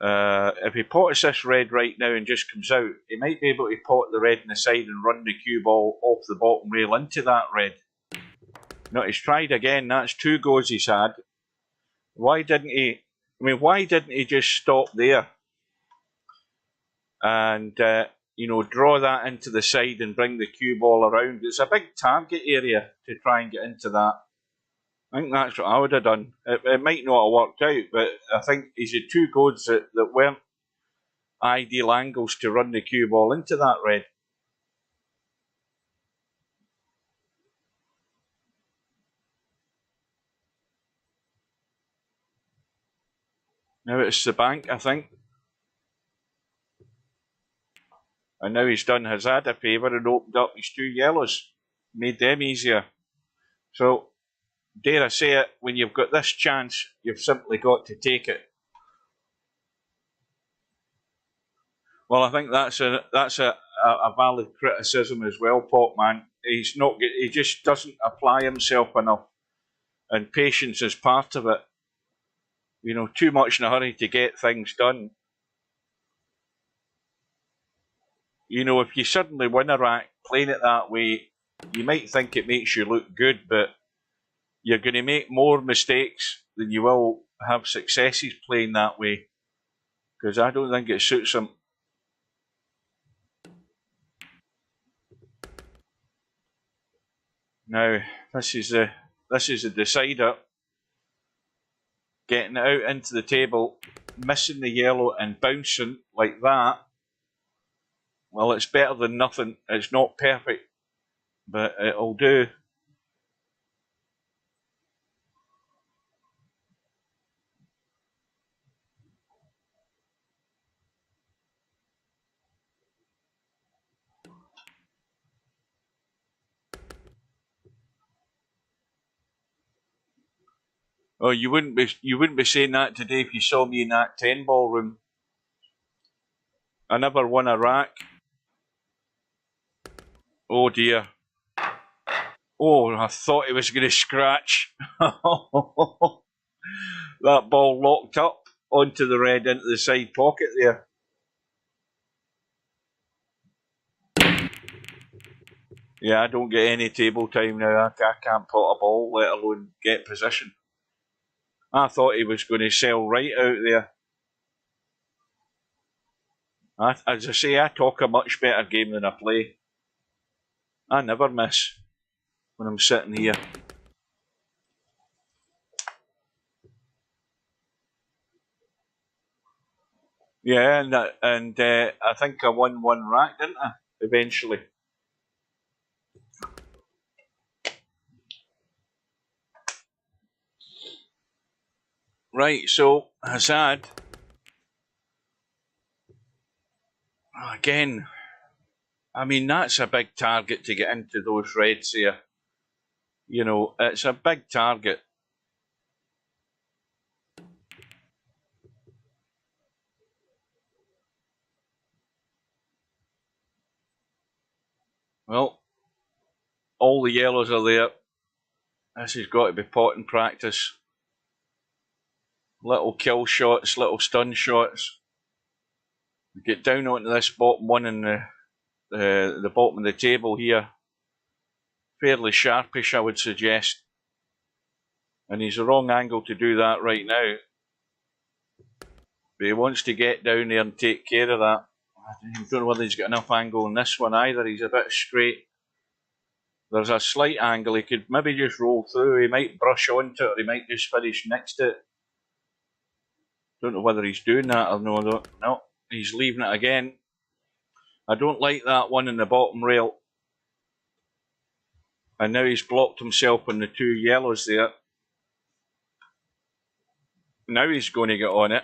Speaker 2: If he pots this red right now and just comes out, he might be able to pot the red in the side and run the cue ball off the bottom rail into that red. No, he's tried again. That's 2 goes he's had. Why didn't he? I mean, why didn't he just stop there and you know, draw that into the side and bring the cue ball around? It's a big target area to try and get into that. I think that's what I would have done. It might not have worked out, but I think he's had 2 goes that weren't ideal angles to run the cue ball into that red. Now it's the bank, I think. And now he's done HAZAD a favour and opened up his 2 yellows. Made them easier. So, dare I say it, when you've got this chance, you've simply got to take it. Well, I think that's a valid criticism as well, Popman. He just doesn't apply himself enough, and patience is part of it. You know, too much in a hurry to get things done. You know, if you suddenly win a rack playing it that way, you might think it makes you look good, but you're going to make more mistakes than you will have successes playing that way, because I don't think it suits him. Now, this is a decider. Getting it out into the table, missing the yellow and bouncing like that. Well, it's better than nothing. It's not perfect, but it'll do. Oh, you wouldn't be saying that today if you saw me in that 10 ball room. I never won a rack. Oh dear. Oh, I thought it was going to scratch. That ball locked up onto the red into the side pocket there. Yeah, I don't get any table time now. I can't pot a ball, let alone get position. I thought he was going to sell right out there. As I say, I talk a much better game than I play. I never miss when I'm sitting here. Yeah, and I think I won one rack, didn't I? Eventually. Right, so HAZAD. Again, I mean, that's a big target to get into those reds here. You know, it's a big target. Well, all the yellows are there. This has got to be potting practice. Little kill shots, little stun shots. We get down onto this bottom one in the bottom of the table here. Fairly sharpish, I would suggest. And he's the wrong angle to do that right now. But he wants to get down there and take care of that. I don't know whether he's got enough angle on this one either. He's a bit straight. There's a slight angle. He could maybe just roll through. He might brush onto it, or he might just finish next to it. Don't know whether he's doing that or no. No, he's leaving it again. I don't like that one in the bottom rail. And now he's blocked himself on the two yellows there. Now he's going to get on it.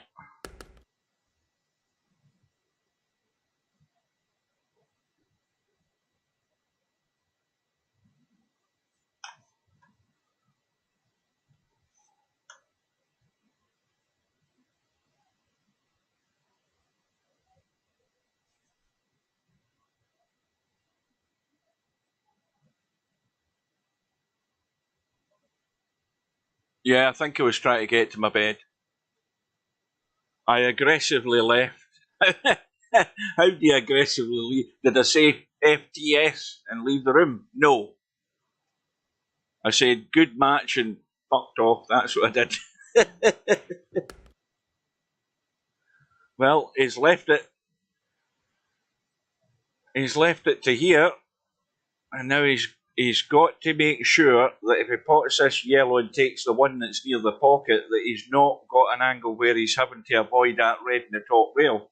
Speaker 2: Yeah, I think I was trying to get to my bed. I aggressively left. How do you aggressively leave? Did I say FTS and leave the room? No. I said good match and fucked off. That's what I did. Well, he's left it. He's left it to here, and now he's got to make sure that if he pots this yellow and takes the one that's near the pocket, that he's not got an angle where he's having to avoid that red in the top rail.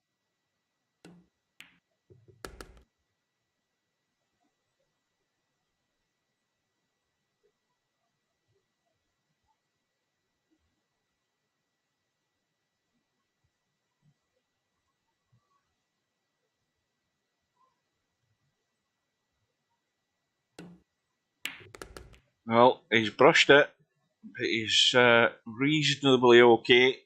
Speaker 2: Well, he's brushed it, but he's reasonably okay.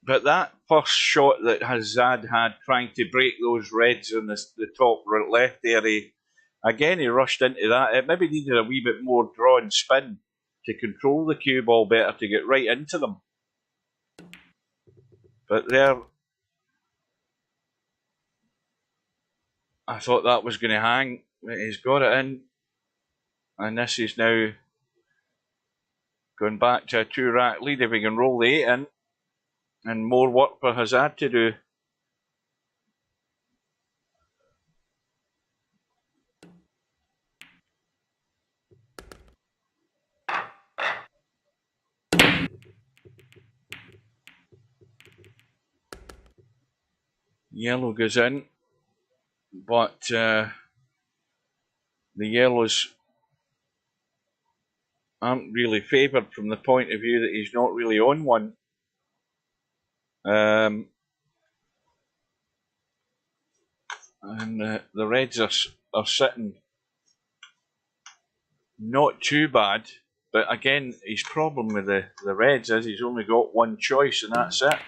Speaker 2: But that first shot that HAZAD had trying to break those reds on the top left area, again he rushed into that. It maybe needed a wee bit more draw and spin to control the cue ball better to get right into them. But there, I thought that was going to hang. He's got it in. And this is now going back to a 2-rack lead. If he can roll the 8 in, and more work for HAZAD to do. Yellow goes in, but the yellows aren't really favoured from the point of view that he's not really on one. And the reds are sitting not too bad. But again, his problem with the reds is he's only got one choice, and that's it.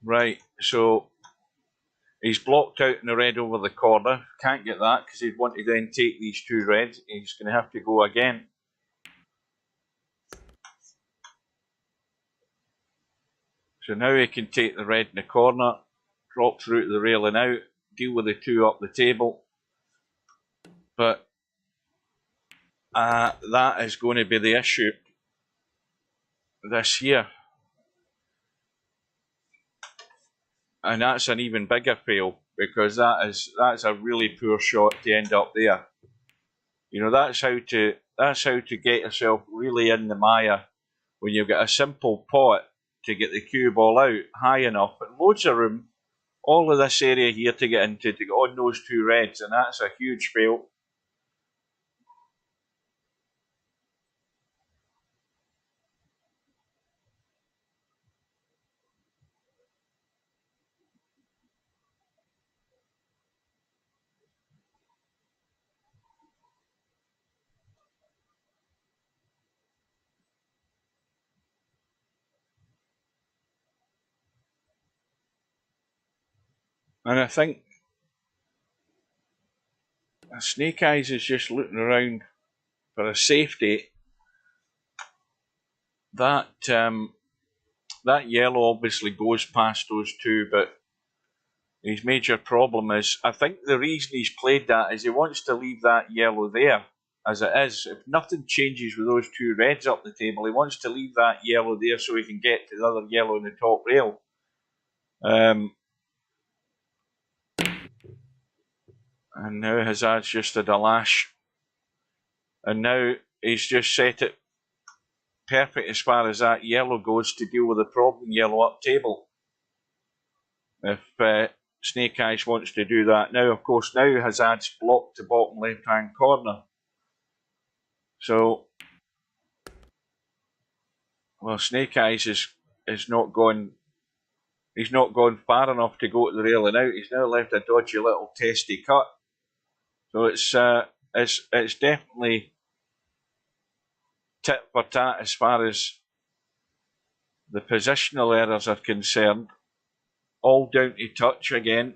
Speaker 2: Right, so he's blocked out in the red over the corner. Can't get that because he'd want to then take these two reds. He's going to have to go again. So now he can take the red in the corner, drop through to the rail and out, deal with the two up the table. But that is going to be the issue this year. And that's an even bigger fail, because that's a really poor shot to end up there. You know, that's how to get yourself really in the mire when you've got a simple pot to get the cue ball out high enough and loads of room, all of this area here to get into, to get on those two reds, and that's a huge fail. And I think Snake Eyes is just looking around for a safety. That that yellow obviously goes past those two, but his major problem is, I think the reason he's played that is he wants to leave that yellow there as it is. If nothing changes with those two reds up the table, he wants to leave that yellow there so he can get to the other yellow in the top rail. And now HAZAD's just had a lash. And now he's just set it perfect as far as that yellow goes to deal with the problem yellow up table. If Snake Eyes wants to do that. Now, of course, now HAZAD's blocked the bottom left-hand corner. So, well, Snake Eyes is not going. He's not gone far enough to go to the rail and out. He's now left a dodgy little testy cut. So it's definitely tit for tat as far as the positional errors are concerned. All down to touch again.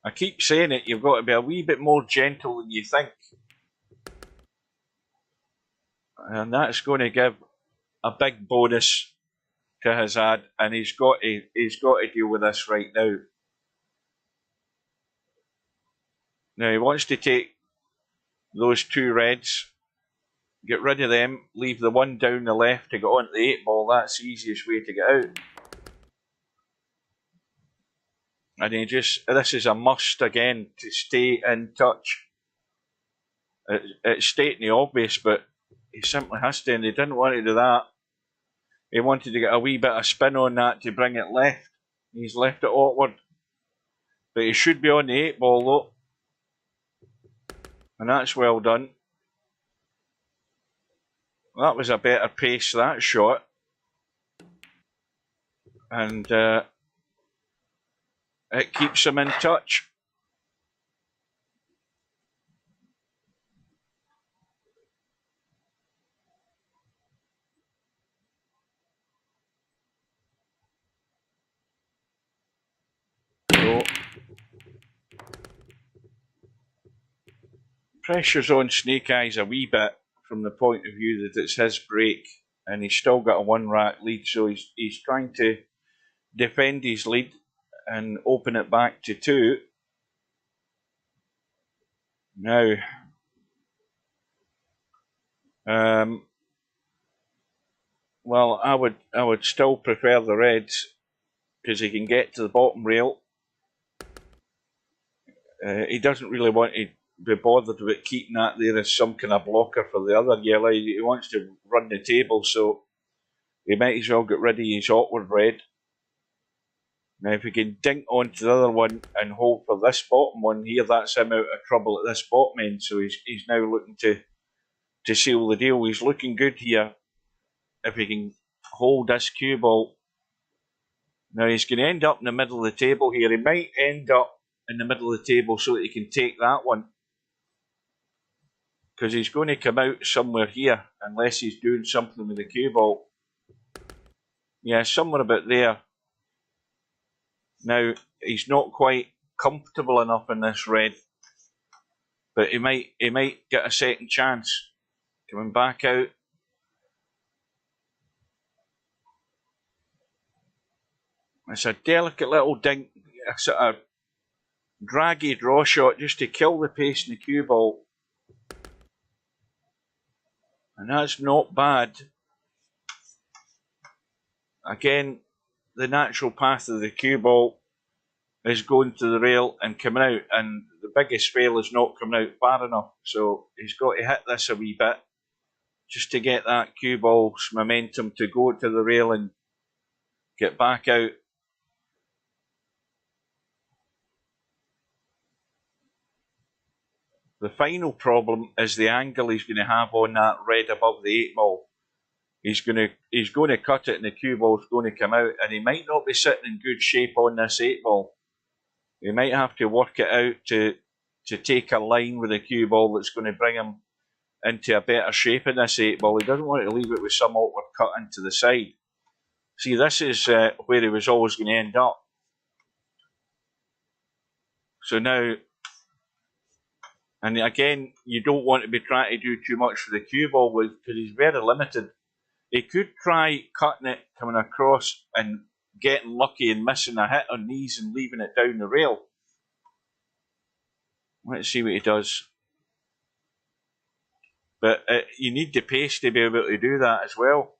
Speaker 2: I keep saying it, you've got to be a wee bit more gentle than you think. And that's going to give a big bonus to HAZAD, and he's got to deal with this right now. Now he wants to take those two reds, get rid of them, leave the one down the left to get onto the 8 ball. That's the easiest way to get out. And this is a must again to stay in touch. It's stating the obvious, but he simply has to, and he didn't want to do that. He wanted to get a wee bit of spin on that to bring it left. He's left it awkward. But he should be on the 8 ball though. And that's well done. That was a better pace, that shot. And it keeps him in touch. So, pressure's on Snake Eyes a wee bit from the point of view that it's his break, and he's still got a 1-rack lead, so he's trying to defend his lead and open it back to 2. Now, well, I would still prefer the reds because he can get to the bottom rail. He doesn't really want to be bothered about keeping that there as some kind of blocker for the other yellow. He wants to run the table, so he might as well get rid of his awkward red. Now, if he can dink onto the other one and hold for this bottom one here, that's him out of trouble at this bottom end. So he's now looking to seal the deal. He's looking good here. If he can hold this cue ball, Now he's going to end up in the middle of the table here. He might end up in the middle of the table so that he can take that one, because he's going to come out somewhere here unless he's doing something with the cue ball. Yeah, somewhere about there. Now he's not quite comfortable enough in this red, but he might get a second chance. Coming back out. It's a delicate little dink, a sort of draggy draw shot just to kill the pace in the cue ball. And that's not bad. Again, the natural path of the cue ball is going to the rail and coming out, and the biggest fail is not coming out far enough. So he's got to hit this a wee bit just to get that cue ball's momentum to go to the rail and get back out. The final problem is the angle he's going to have on that red above the 8 ball. He's going to cut it and the cue ball's going to come out, and he might not be sitting in good shape on this 8 ball. He might have to work it out to take a line with the cue ball that's going to bring him into a better shape in this 8 ball. He doesn't want to leave it with some awkward cut into the side. See, this is where he was always going to end up. So now, and again, you don't want to be trying to do too much for the cue ball because he's very limited. He could try cutting it, coming across and getting lucky and missing a hit on these and leaving it down the rail. Let's see what he does. But you need the pace to be able to do that as well.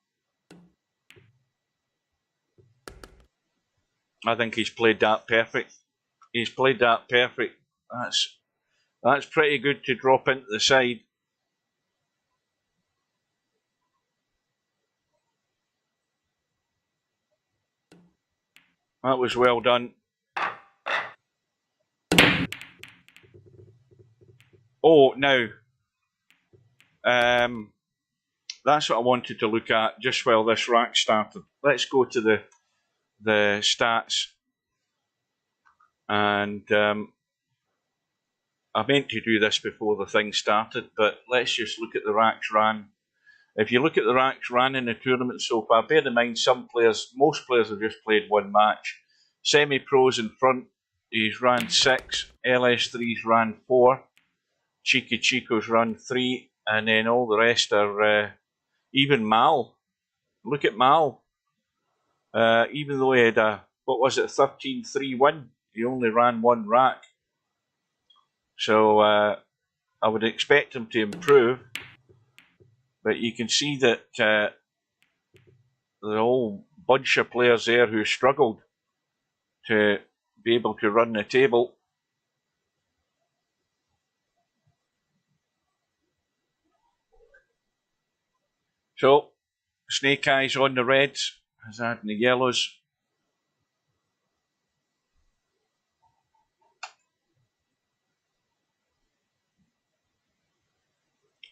Speaker 2: I think he's played that perfect. He's played that perfect. That's pretty good to drop into the side. That was well done. Oh, now, that's what I wanted to look at just while this rack started. Let's go to the stats. And I meant to do this before the thing started, but let's just look at the racks ran. If you look at the racks ran in the tournament so far, bear in mind most players have just played one match. Semi-pros in front, he's ran 6, LS3's ran 4, Cheeky Chico's run 3, and then all the rest are, even Mal. Look at Mal. Even though he had a, 13-3 win, he only ran one rack. So I would expect him to improve. But you can see that there's a whole bunch of players there who struggled to be able to run the table. So, Snake Eyes on the reds, HAZAD in the yellows.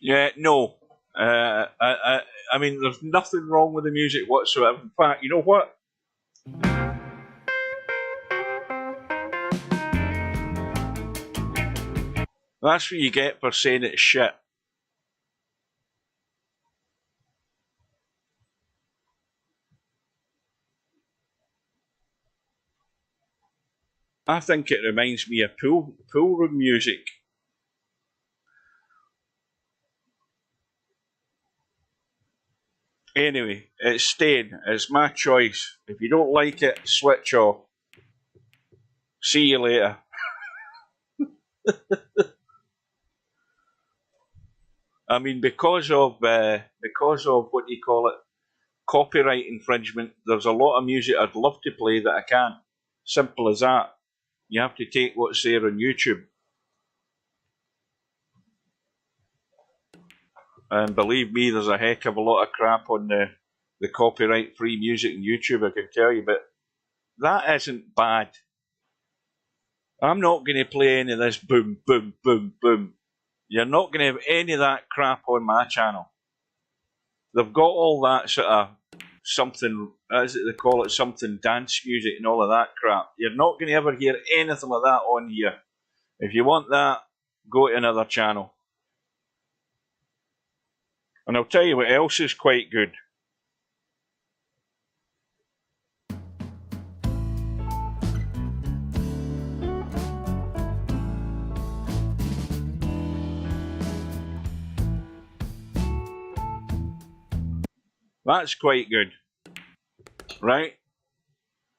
Speaker 2: Yeah, no. I mean, there's nothing wrong with the music whatsoever. In fact, you know what? That's what you get for saying it's shit. I think it reminds me of pool room music. Anyway, it's staying. It's my choice. If you don't like it, switch off. See you later. I mean, because of what do you call it, copyright infringement, there's a lot of music I'd love to play that I can't. Simple as that. You have to take what's there on YouTube. And believe me, there's a heck of a lot of crap on the copyright-free music on YouTube, I can tell you, but that isn't bad. I'm not going to play any of this boom, boom, boom, boom. You're not going to have any of that crap on my channel. They've got all that sort of something, as they call it, something dance music and all of that crap. You're not going to ever hear anything like that on here. If you want that, go to another channel. And I'll tell you what else is quite good. That's quite good, right?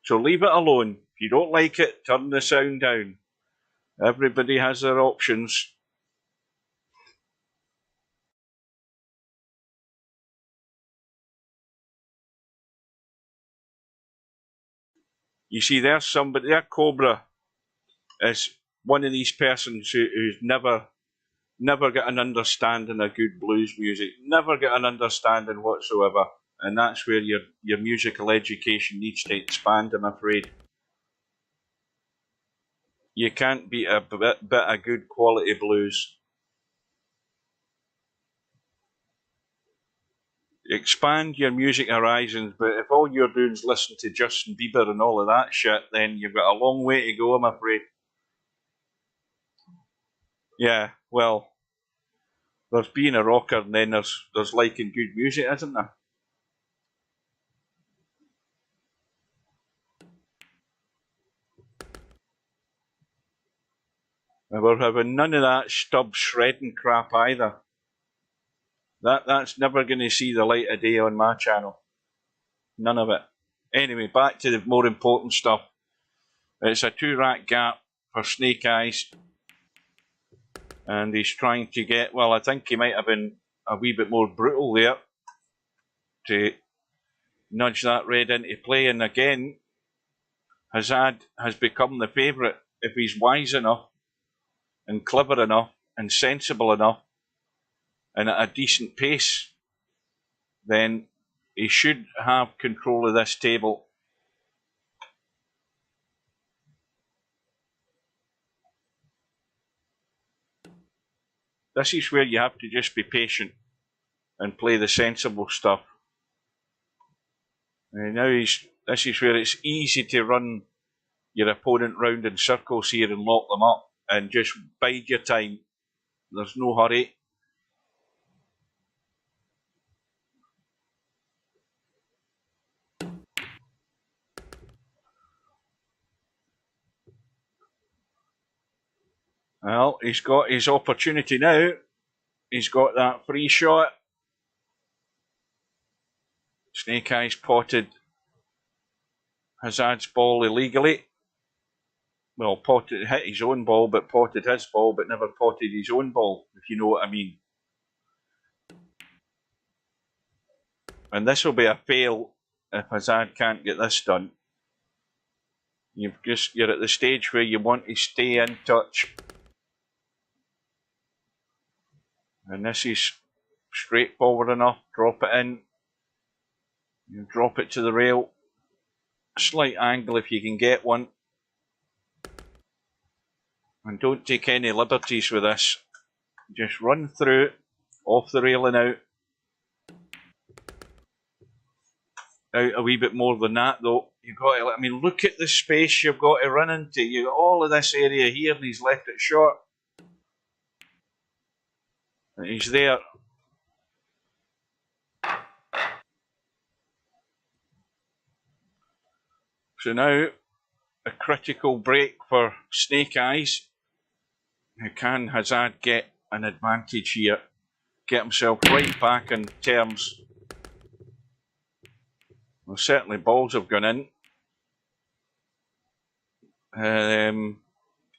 Speaker 2: So leave it alone. If you don't like it, turn the sound down. Everybody has their options. You see, there's somebody, there Cobra is one of these persons who's never got an understanding of good blues music, never got an understanding whatsoever. And that's where your musical education needs to expand, I'm afraid. You can't beat a bit of good quality blues. Expand your music horizons, but if all you're doing is listen to Justin Bieber and all of that shit, then you've got a long way to go, I'm afraid. Yeah, well, there's being a rocker and then there's liking good music, isn't there? And we're having none of that stub shredding crap either. That's never going to see the light of day on my channel. None of it. Anyway, back to the more important stuff. It's a 2-rack gap for Snake Eyes. And he's trying to get, well, I think he might have been a wee bit more brutal there to nudge that red into play. And again, HAZAD has become the favourite. If he's wise enough and clever enough and sensible enough and at a decent pace, then he should have control of this table. This is where you have to just be patient and play the sensible stuff. And now this is where it's easy to run your opponent round in circles here and lock them up and just bide your time. There's no hurry. Well, he's got his opportunity now. He's got that free shot. Snake Eyes potted HAZAD's ball illegally. Well, hit his own ball, but potted his ball, but never potted his own ball, if you know what I mean. And this will be a fail if HAZAD can't get this done. You're at the stage where you want to stay in touch. And this is straightforward enough. Drop it in. You drop it to the rail. Slight angle if you can get one. And don't take any liberties with this. Just run through, off the rail and out. Out a wee bit more than that though. You've got to, I mean, look at the space you've got to run into. You've got all of this area here and he's left it short. And he's there. So now, a critical break for Snake Eyes. How can HAZAD get an advantage here? Get himself right back in terms. Well, certainly balls have gone in.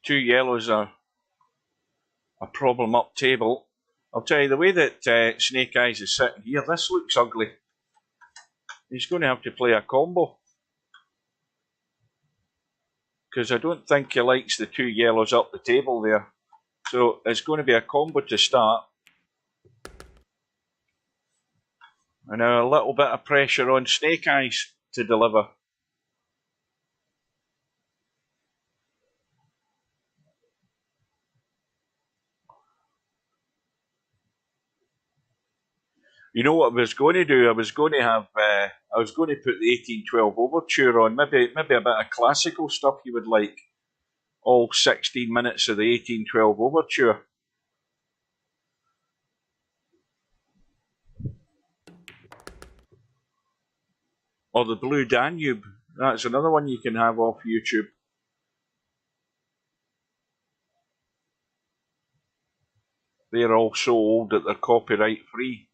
Speaker 2: 2 yellows are a problem up table. I'll tell you, the way that Snake Eyes is sitting here, this looks ugly. He's going to have to play a combo. Because I don't think he likes the 2 yellows up the table there. So it's going to be a combo to start. And now a little bit of pressure on Snake Eyes to deliver. You know what I was going to do? I was going to have I was going to put the 1812 overture on, maybe a bit of classical stuff you would like. All 16 minutes of the 1812 overture. Or the Blue Danube. That's another one you can have off YouTube. They're all so old that they're copyright free.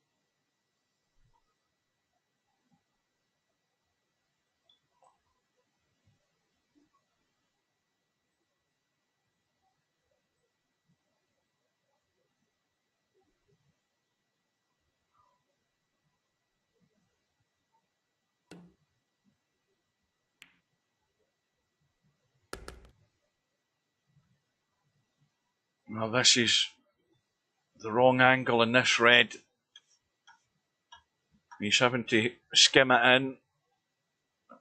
Speaker 2: Well, this is the wrong angle in this red. He's having to skim it in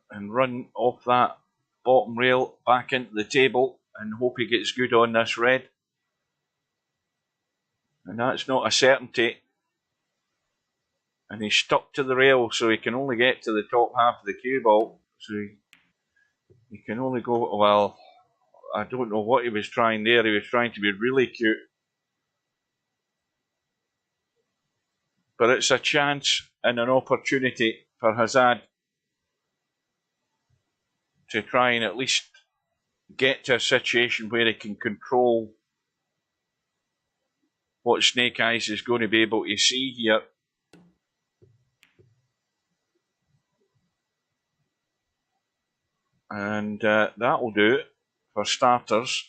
Speaker 2: and run off that bottom rail back into the table and hope he gets good on this red. And that's not a certainty. And he's stuck to the rail, so he can only get to the top half of the cue ball. So he can only go, well, I don't know what he was trying there. He was trying to be really cute. But it's a chance and an opportunity for HAZAD to try and at least get to a situation where he can control what Snake Eyes is going to be able to see here. And that'll do it for starters.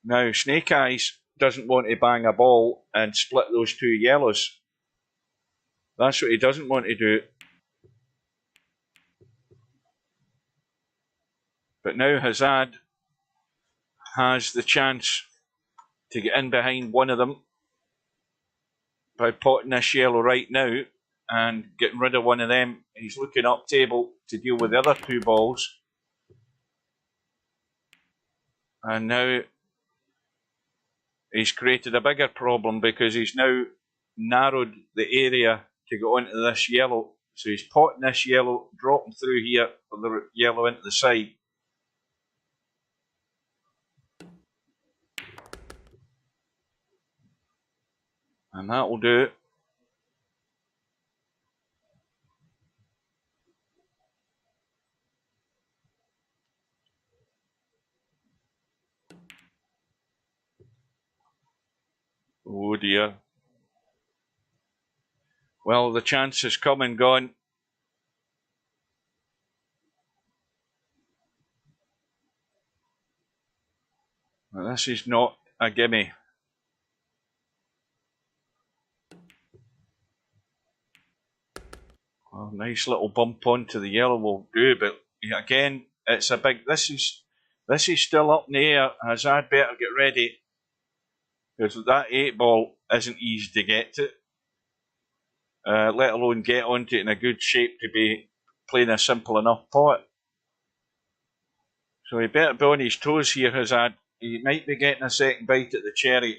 Speaker 2: Now, Snake Eyes doesn't want to bang a ball and split those two yellows. That's what he doesn't want to do. But now HAZAD has the chance to get in behind one of them by potting this yellow right now and getting rid of one of them. He's looking up table to deal with the other two balls. And now he's created a bigger problem because he's now narrowed the area to go onto this yellow. So he's potting this yellow, dropping through here for the yellow into the side. And that will do it. Oh dear. Well, the chance has come and gone. Well, this is not a gimme. Well, nice little bump onto the yellow will do, but again, it's a big. This is still up in the air. HAZAD better get ready because that 8-ball isn't easy to get to. Let alone get onto it in a good shape to be playing a simple enough pot. So he better be on his toes here, HAZAD. He might be getting a second bite at the cherry.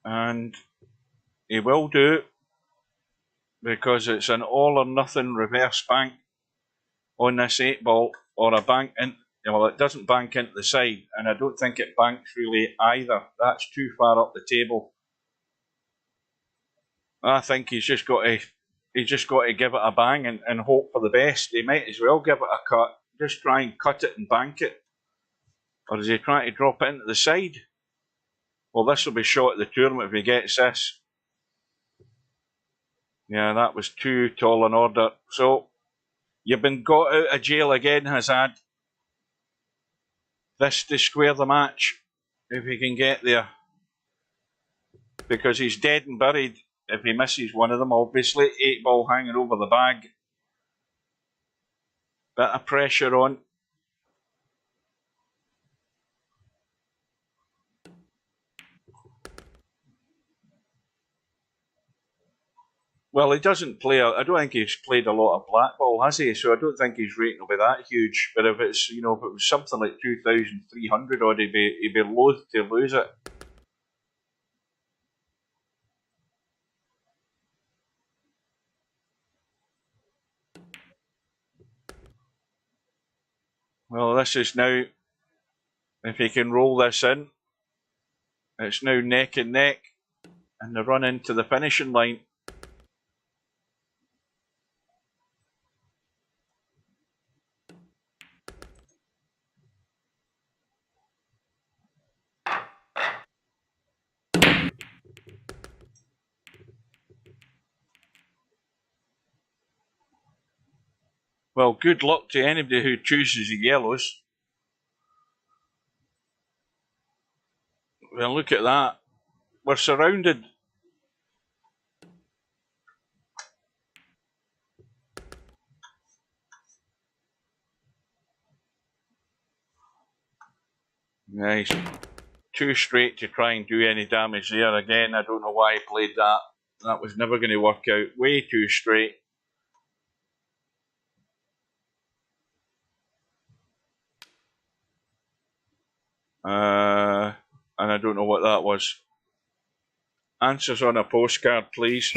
Speaker 2: And he will do, because it's an all or nothing reverse bank on this 8-ball, or a bank in. Well, it doesn't bank into the side, and I don't think it banks really either. That's too far up the table. I think he's just got to give it a bang and hope for the best. He might as well give it a cut. Just try and cut it and bank it. Or is he trying to drop it into the side? Well, this will be shot at the tournament if he gets this. Yeah, that was too tall an order. So, you've been got out of jail again, HAZAD. This to square the match, if he can get there. Because he's dead and buried if he misses one of them, obviously. 8-ball hanging over the bag. Bit of pressure on. Well, he doesn't play. I don't think he's played a lot of black ball, has he? So I don't think his rating will be that huge. But if it's, if it was something like 2,300 odd, he'd be loath to lose it. Well, this is now, if he can roll this in, it's now neck and neck, and the run into the finishing line. Well, good luck to anybody who chooses the yellows. Well, look at that. We're surrounded. Nice. Too straight to try and do any damage there. Again, I don't know why he played that. That was never going to work out. Way too straight. And I don't know what that was. Answers on a postcard, please.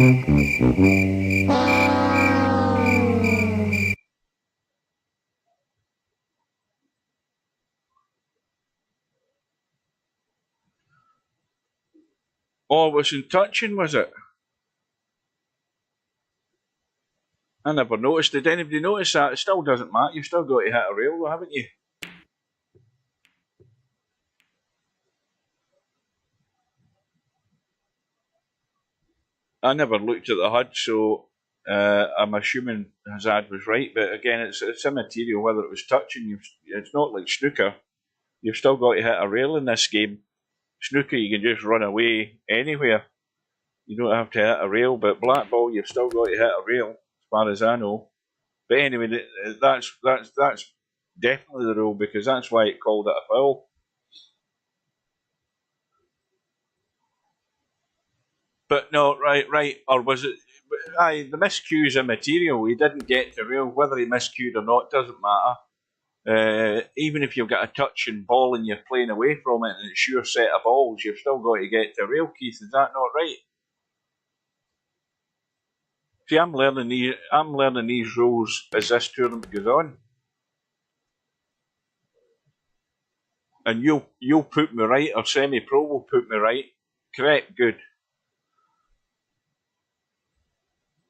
Speaker 2: Oh, it wasn't touching, was it? I never noticed. Did anybody notice that? It still doesn't matter. You've still got to hit a rail, though, haven't you? I never looked at the HUD, so I'm assuming HAZAD was right. But again, it's immaterial whether it was touching. It's not like snooker. You've still got to hit a rail in this game. Snooker, you can just run away anywhere. You don't have to hit a rail. But black ball, you've still got to hit a rail, as far as I know. But anyway, that's definitely the rule, because that's why it called it a foul. But no, right, or was it? Aye, the miscue is immaterial. He didn't get to rail. Whether he miscued or not doesn't matter. Even if you've got a touching ball and you're playing away from it and it's your set of balls, you've still got to get to rail, Keith. Is that not right? See, I'm learning these rules as this tournament goes on, and you'll put me right, or semi-pro will put me right. Correct, good.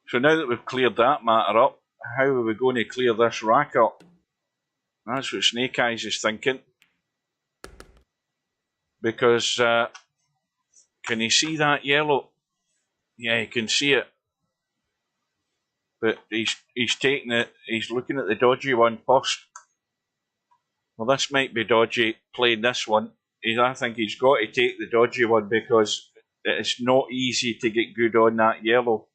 Speaker 2: So now that we've cleared that matter up, how are we going to clear this rack up? That's what Snake Eyes is thinking. Because can he see that yellow? Yeah, he can see it. But he's taking it. He's looking at the dodgy one first. Well, this might be dodgy playing this one. I think he's got to take the dodgy one, because it's not easy to get good on that yellow.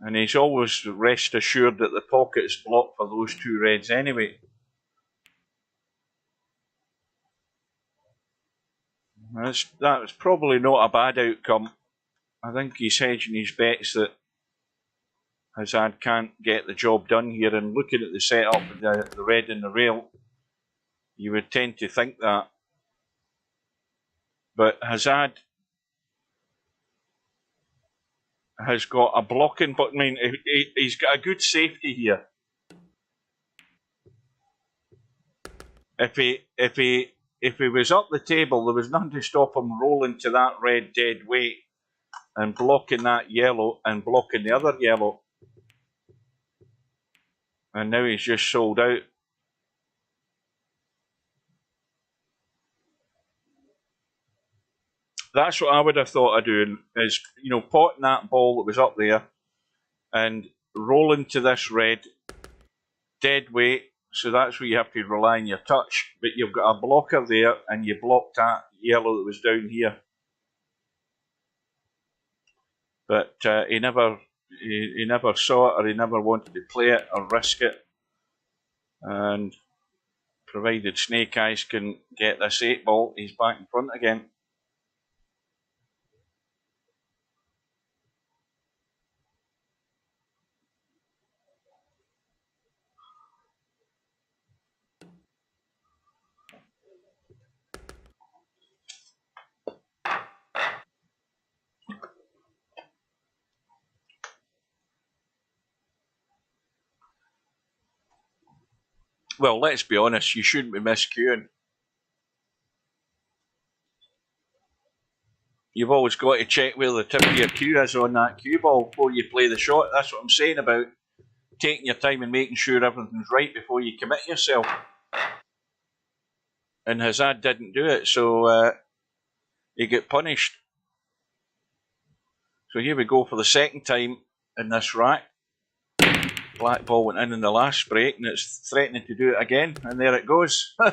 Speaker 2: And he's always rest assured that the pocket is blocked for those two reds anyway. That's probably not a bad outcome. I think he's hedging his bets that HAZAD can't get the job done here, and looking at the setup of the red and the rail, you would tend to think that. But HAZAD has got a blocking, but I mean, he's got a good safety here. If he was up the table, there was nothing to stop him rolling to that red dead weight and blocking that yellow and blocking the other yellow. And now he's just sold out. That's what I would have thought of doing, is, potting that ball that was up there and rolling to this red, dead weight, so that's where you have to rely on your touch. But you've got a blocker there, and you blocked that yellow that was down here. But he never saw it, or he never wanted to play it or risk it. And provided Snake Eyes can get this 8 ball, he's back in front again. Well, let's be honest, you shouldn't be miscuing. You've always got to check where the tip of your cue is on that cue ball before you play the shot. That's what I'm saying about taking your time and making sure everything's right before you commit yourself. And HAZAD didn't do it, so he got punished. So here we go for the second time in this rack. Black ball went in the last break, and it's threatening to do it again, and there it goes. 2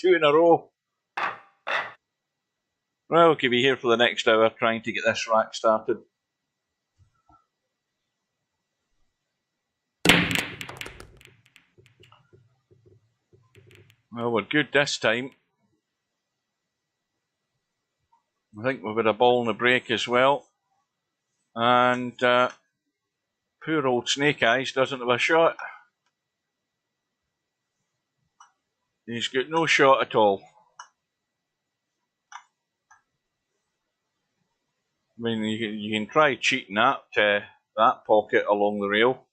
Speaker 2: in a row. Well, we could be here for the next hour trying to get this rack started. Well, we're good this time. I think we've got a ball in the break as well. And poor old Snake Eyes doesn't have a shot. He's got no shot at all. I mean, you can try cheating that pocket along the rail.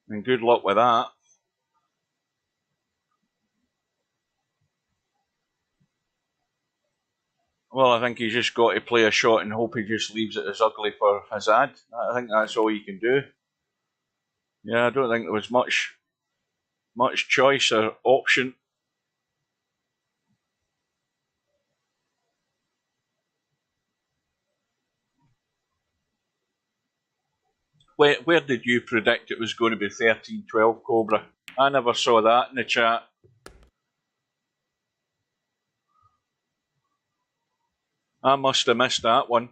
Speaker 2: And good luck with that. Well, I think he's just got to play a shot and hope he just leaves it as ugly for HAZAD. I think that's all you can do. Yeah, I don't think there was much choice or option. Where did you predict it was going to be 13-12, Cobra? I never saw that in the chat. I must have missed that one.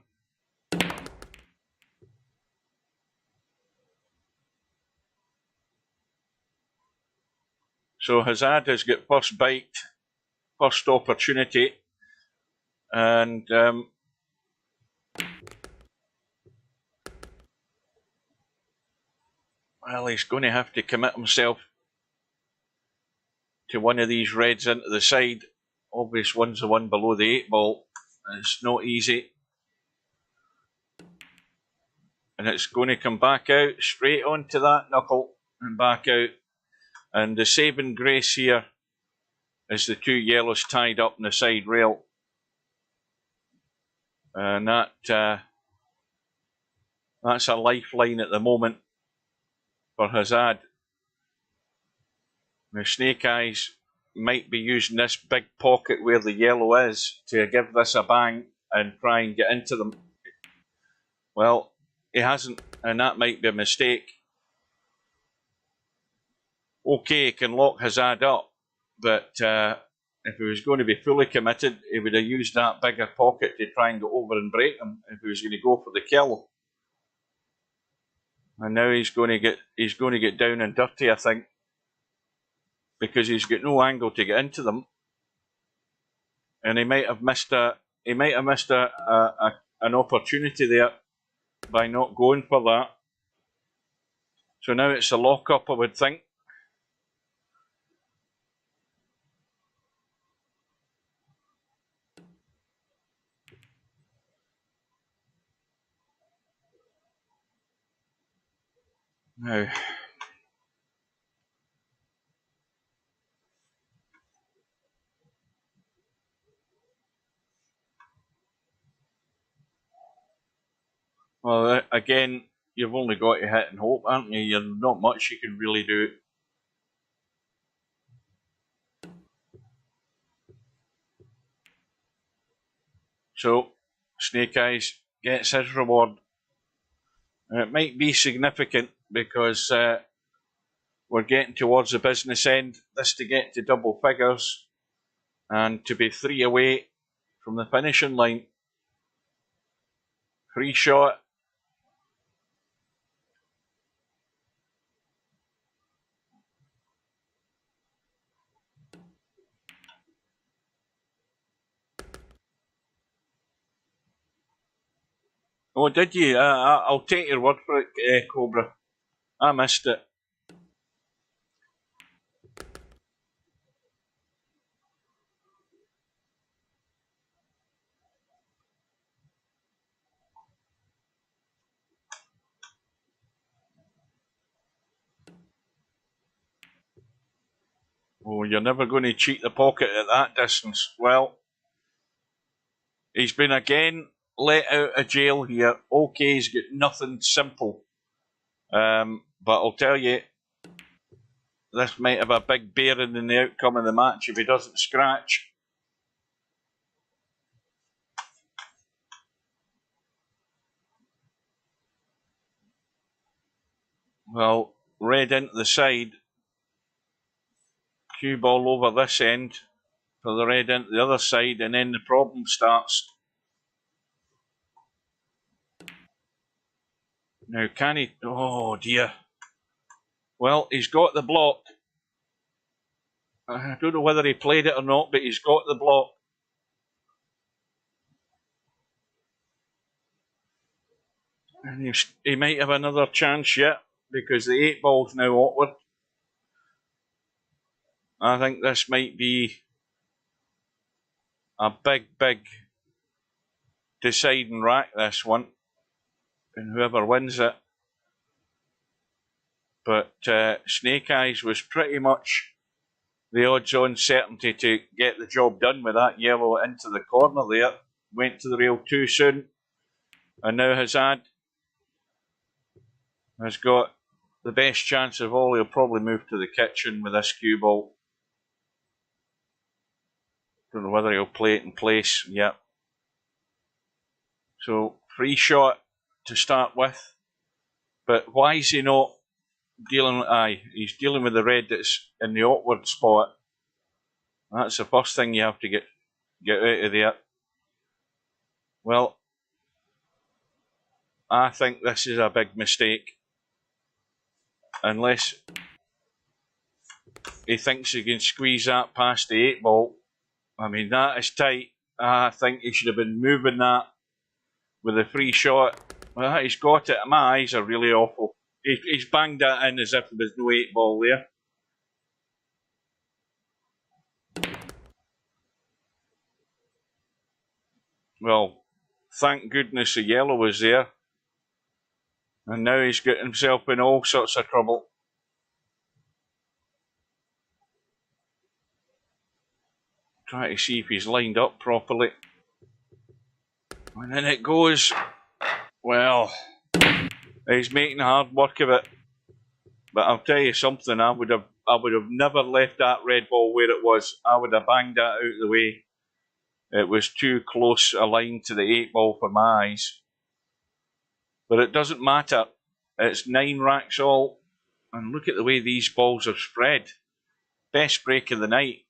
Speaker 2: So HAZAD has got first bite, first opportunity, and well, he's going to have to commit himself to one of these reds into the side. Obvious one's the one below the 8 ball. It's not easy. And it's going to come back out straight onto that knuckle and back out. And the saving grace here is the 2 yellows tied up in the side rail. And that's a lifeline at the moment for HAZAD. Now Snake Eyes might be using this big pocket where the yellow is to give this a bang and try and get into them. Well, he hasn't, and that might be a mistake. Okay, he can lock HAZAD up, but if he was going to be fully committed, he would have used that bigger pocket to try and go over and break him if he was going to go for the kill. And now he's going to get down and dirty, I think, because he's got no angle to get into them, and he might have missed an opportunity there by not going for that. So now it's a lock up, I would think. Now, well, again, you've only got to hit and hope, aren't you? You're not much you can really do. So, Snake Eyes gets his reward. And it might be significant because we're getting towards the business end. This to get to double figures and to be 3 away from the finishing line. Free shot. Oh, did you? I'll take your word for it, Cobra. I missed it. Oh, you're never going to cheat the pocket at that distance. Well, he's been again let out of jail here. Okay, he's got nothing simple. But I'll tell you, this might have a big bearing in the outcome of the match if he doesn't scratch. Well, red into the side. Cue ball over this end for the red into the other side, and then the problem starts. Now, can he? Oh, dear. Well, he's got the block. I don't know whether he played it or not, but he's got the block. And he might have another chance yet, because the 8-ball's now awkward. I think this might be a big deciding rack, this one. And whoever wins it. But Snake Eyes was pretty much the odds-on certainty to get the job done with that yellow into the corner there. Went to the rail too soon. And now HAZAD has got the best chance of all. He'll probably move to the kitchen with this cue ball. Don't know whether he'll play it in place. Yep. So, free shot to start with. But why is he not dealing with... Aye, he's dealing with the red that's in the awkward spot. That's the first thing you have to get out of there. Well, I think this is a big mistake. Unless he thinks he can squeeze that past the 8-ball. I mean, that is tight. I think he should have been moving that with a free shot. Well, he's got it. My eyes are really awful. He's banged that in as if there was no 8-ball there. Well, thank goodness the yellow was there. And now he's got himself in all sorts of trouble. Try to see if he's lined up properly. And then it goes. Well, he's making hard work of it. But I'll tell you something, I would have never left that red ball where it was. I would have banged that out of the way. It was too close a line to the 8-ball for my eyes. But it doesn't matter. It's 9 racks all. And look at the way these balls are spread. Best break of the night.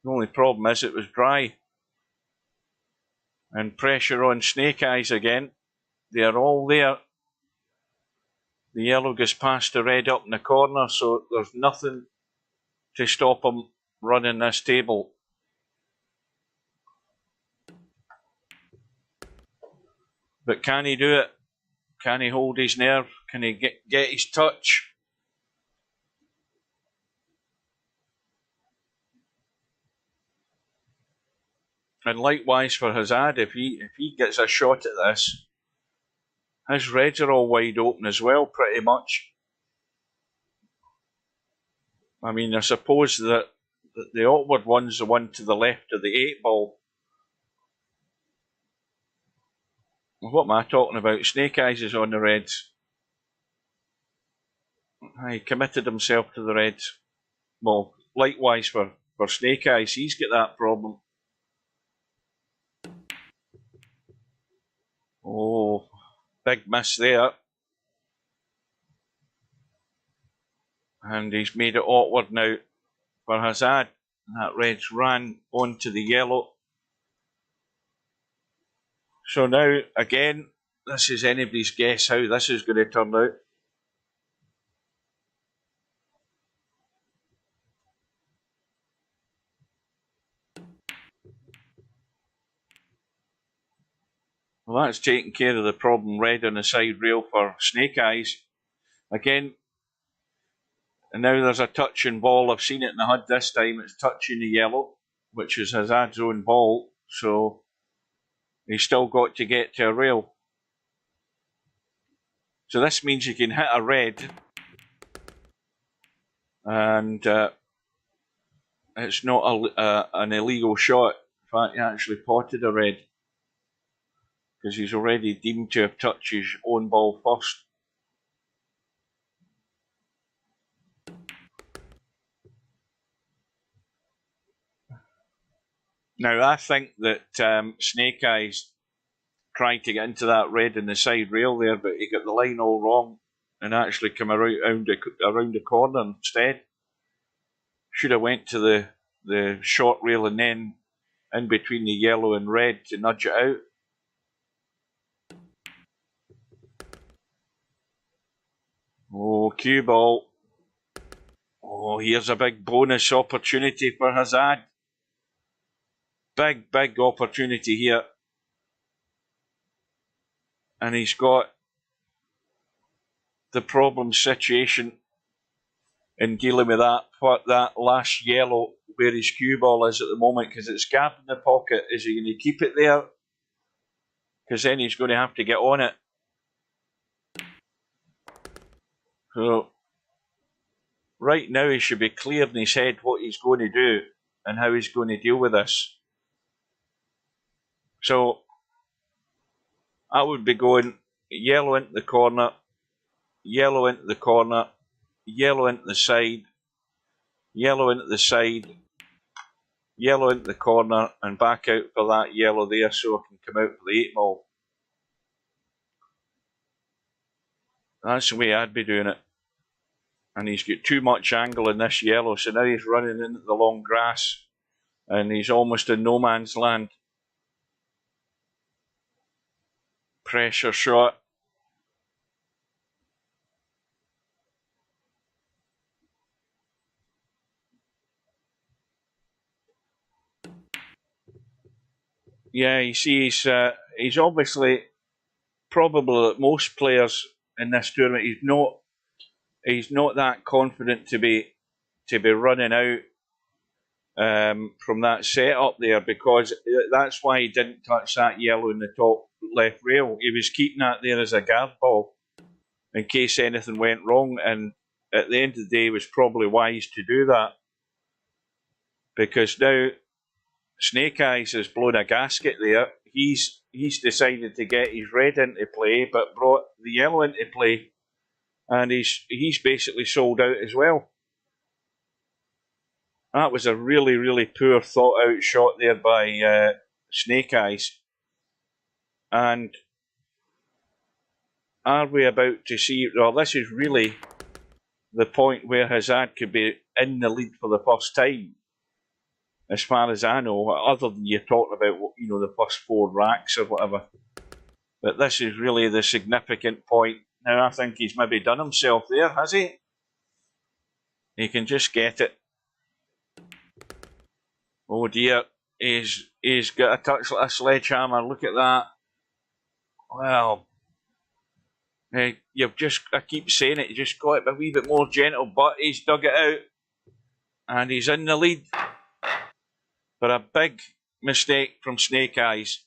Speaker 2: The only problem is it was dry. And pressure on Snake Eyes again. They are all there. The yellow goes past the red up in the corner, so there's nothing to stop him running this table. But can he do it? Can he hold his nerve? Can he get his touch? And likewise for HAZAD, if he gets a shot at this, his reds are all wide open as well, pretty much. I mean, I suppose that the awkward one's the one to the left of the 8-ball. What am I talking about? Snake Eyes is on the reds. He committed himself to the reds. Well, likewise for Snake Eyes, he's got that problem. Oh, big miss there. And he's made it awkward now for HAZAD. That red's ran onto the yellow. So now, again, this is anybody's guess how this is going to turn out. Well, that's taking care of the problem red on the side rail for Snake Eyes. Again, and now there's a touching ball. I've seen it in the HUD this time. It's touching the yellow, which is HAZAD's own ball. So he's still got to get to a rail. So this means he can hit a red and it's not an illegal shot. In fact, he actually potted a red because he's already deemed to have touched his own ball first. Now, I think that Snake Eyes tried to get into that red in the side rail there, but he got the line all wrong and actually came around the corner instead. Should have went to the short rail and then in between the yellow and red to nudge it out. Oh, cue ball. Oh, here's a big bonus opportunity for HAZAD. Big opportunity here. And he's got the problem situation in dealing with that last yellow where his cue ball is at the moment, because it's gapped in the pocket. Is he going to keep it there? Because then he's going to have to get on it. So right now he should be clear in his head what he's going to do and how he's going to deal with this. So I would be going yellow into the corner, yellow into the corner, yellow into the side, yellow into the side, yellow into the corner, and back out for that yellow there so I can come out for the 8 ball. That's the way I'd be doing it. And he's got too much angle in this yellow, so now he's running into the long grass and he's almost in no man's land. Pressure shot. Yeah, you see, he's obviously probably like most players in this tournament. He's not that confident to be running out from that setup there, because that's why he didn't touch that yellow in the top left rail. He was keeping that there as a guard ball in case anything went wrong, and at the end of the day, it was probably wise to do that, because now Snake Eyes has blown a gasket there. He's decided to get his red into play, but brought the yellow into play, and he's basically sold out as well. That was a really poor thought out shot there by Snake Eyes. And are we about to see? Well, this is really the point where HAZAD could be in the lead for the first time, as far as I know, other than you're talking about, the first 4 racks or whatever. But this is really the significant point. Now, I think he's maybe done himself there, has he? He can just get it. Oh dear, he's got a touch like a sledgehammer. Look at that. Well, I keep saying it, you just got it a wee bit more gentle, but he's dug it out. And he's in the lead. But a big mistake from Snake Eyes.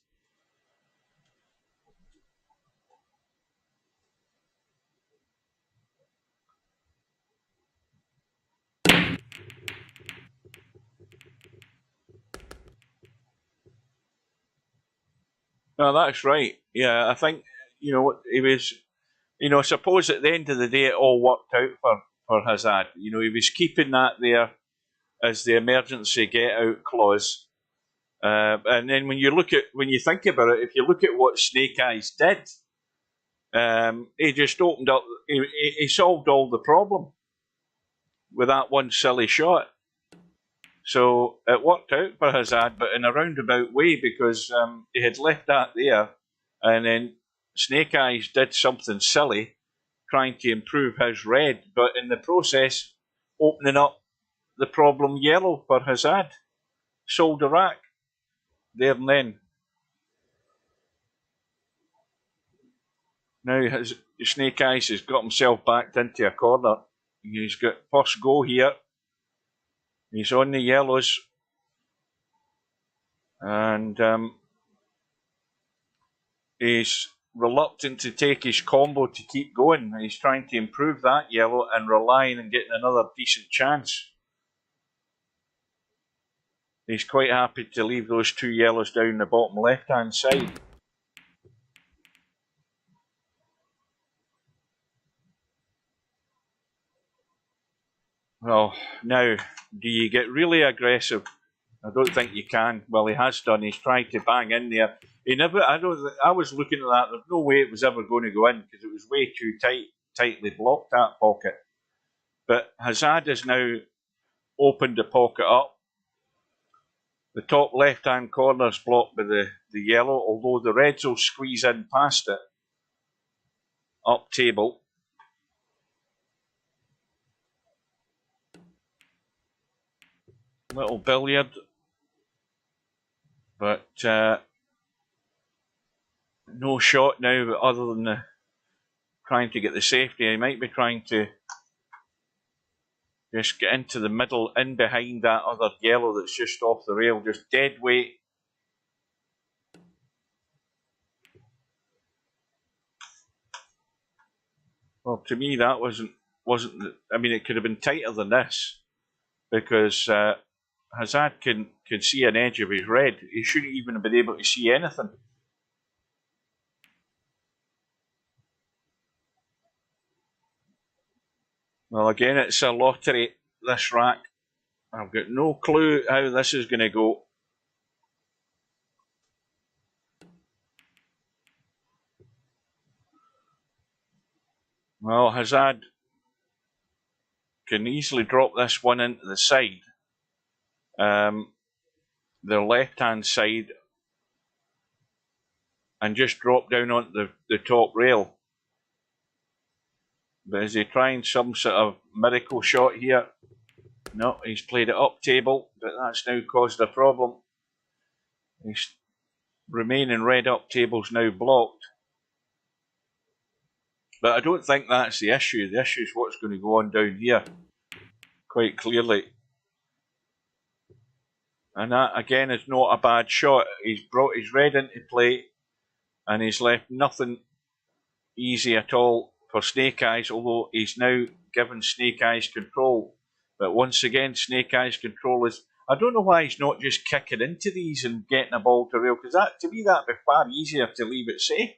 Speaker 2: No, that's right. Yeah, I think, he was, I suppose at the end of the day, it all worked out for HAZAD. He was keeping that there as the emergency get out clause. And then when you think about it, if you look at what Snake Eyes did, he just opened up, he solved all the problem with that one silly shot. So it worked out for HAZAD, but in a roundabout way, because he had left that there, and then Snake Eyes did something silly, trying to improve his red, but in the process, opening up the problem yellow for HAZAD. Sold a rack there and then. Now Snake Eyes has got himself backed into a corner. He's got first go here. He's on the yellows. And he's reluctant to take his combo to keep going. He's trying to improve that yellow and relying on getting another decent chance. He's quite happy to leave those two yellows down the bottom left-hand side. Well, now, do you get really aggressive? I don't think you can. Well, he has done. He's tried to bang in there. He never. I was looking at that. There's no way it was ever going to go in because it was way too tightly blocked, that pocket. But HAZAD has now opened the pocket up. The top left-hand corner is blocked by the yellow, although the reds will squeeze in past it. Up table. Little billiard. But no shot now, other than trying to get the safety. He might be trying to just get into the middle, in behind that other yellow that's just off the rail, just dead weight. Well, to me, that wasn't. I mean, it could have been tighter than this, because HAZAD can see an edge of his red. He shouldn't even have been able to see anything. Well, again, it's a lottery, this rack. I've got no clue how this is going to go. Well, HAZAD can easily drop this one into the side. The left-hand side, and just drop down onto the top rail. But is he trying some sort of miracle shot here? No, he's played it up table, but that's now caused a problem. His remaining red up table's now blocked. But I don't think that's the issue. The issue is what's going to go on down here, quite clearly. And that, again, is not a bad shot. He's brought his red into play, and he's left nothing easy at all for Snake Eyes, although he's now given Snake Eyes control. But once again, Snake Eyes control is... I don't know why he's not just kicking into these and getting a ball to rail, because that, to me, that'd be far easier to leave it safe.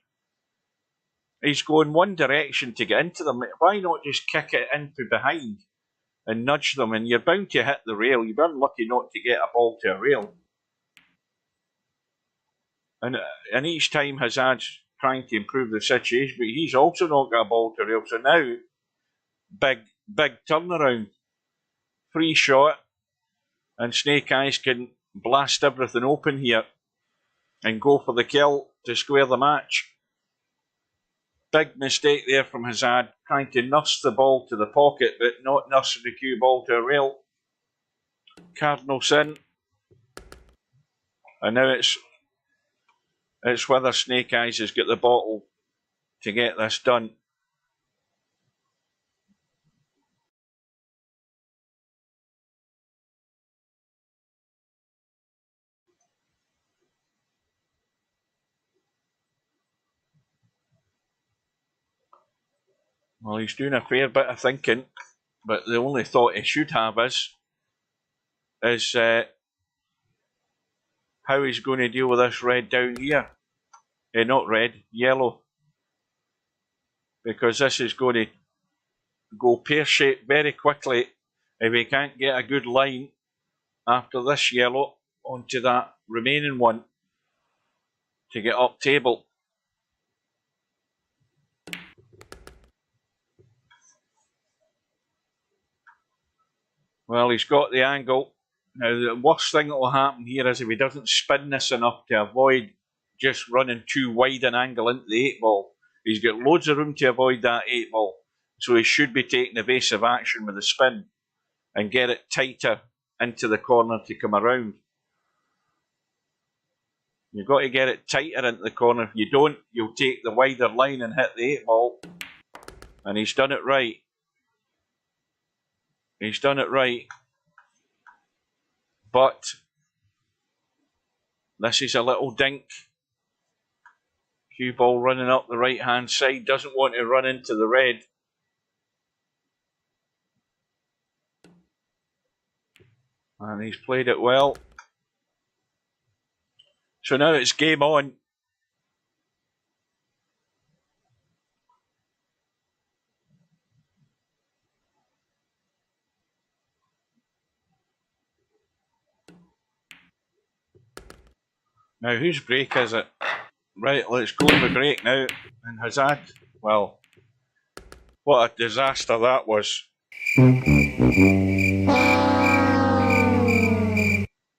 Speaker 2: He's going one direction to get into them. Why not just kick it into behind and nudge them? And you're bound to hit the rail. You're unlucky not to get a ball to a rail. And each time HAZAD's trying to improve the situation, but he's also not got a ball to rail. So now, big turnaround. Free shot, and Snake Eyes can blast everything open here and go for the kill to square the match. Big mistake there from HAZAD, trying to nurse the ball to the pocket, but not nursing the cue ball to a rail. Cardinal sin. And now it's whether Snake Eyes has got the bottle to get this done. Well, he's doing a fair bit of thinking, but the only thought he should have is how he's going to deal with this red down here. Not red, yellow. Because this is going to go pear-shaped very quickly if he can't get a good line after this yellow onto that remaining one to get up table. Well, he's got the angle. Now, the worst thing that will happen here is if he doesn't spin this enough to avoid just running too wide an angle into the 8 ball. He's got loads of room to avoid that 8 ball. So he should be taking evasive action with the spin and get it tighter into the corner to come around. You've got to get it tighter into the corner. If you don't, you'll take the wider line and hit the 8 ball. And he's done it right. He's done it right. But this is a little dink. Cue ball running up the right hand side, doesn't want to run into the red. And he's played it well. So now it's game on. Now whose break is it? Right, let's go with the break now. And HAZAD, well, what a disaster that was.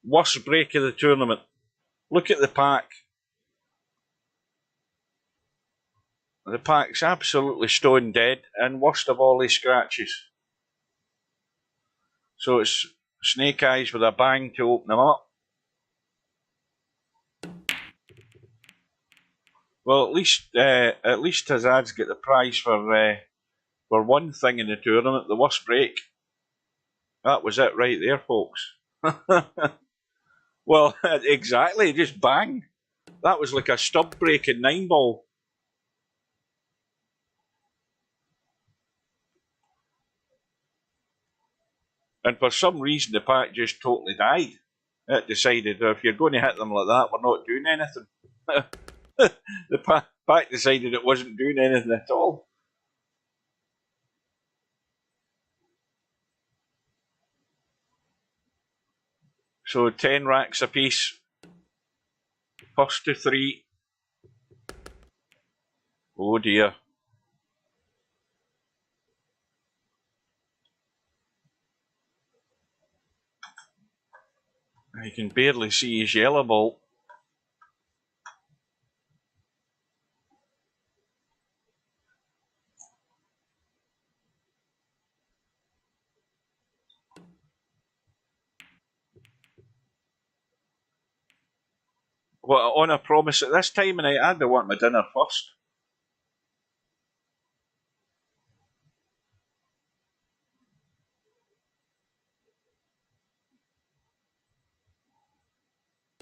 Speaker 2: Worst break of the tournament. Look at the pack. The pack's absolutely stone dead, and worst of all, he scratches. So it's Snake Eyes with a bang to open them up. Well, at least HAZAD's got the prize for one thing in the tournament, the worst break. That was it right there, folks. Well, exactly, just bang. That was like a stub break in 9-ball. And for some reason, the pack just totally died. It decided, if you're going to hit them like that, we're not doing anything. The pack decided it wasn't doing anything at all. So 10 racks apiece. First to 3. Oh dear. You can barely see his yellow ball. Well, on a promise at this time of night, I'd be wanting my dinner first.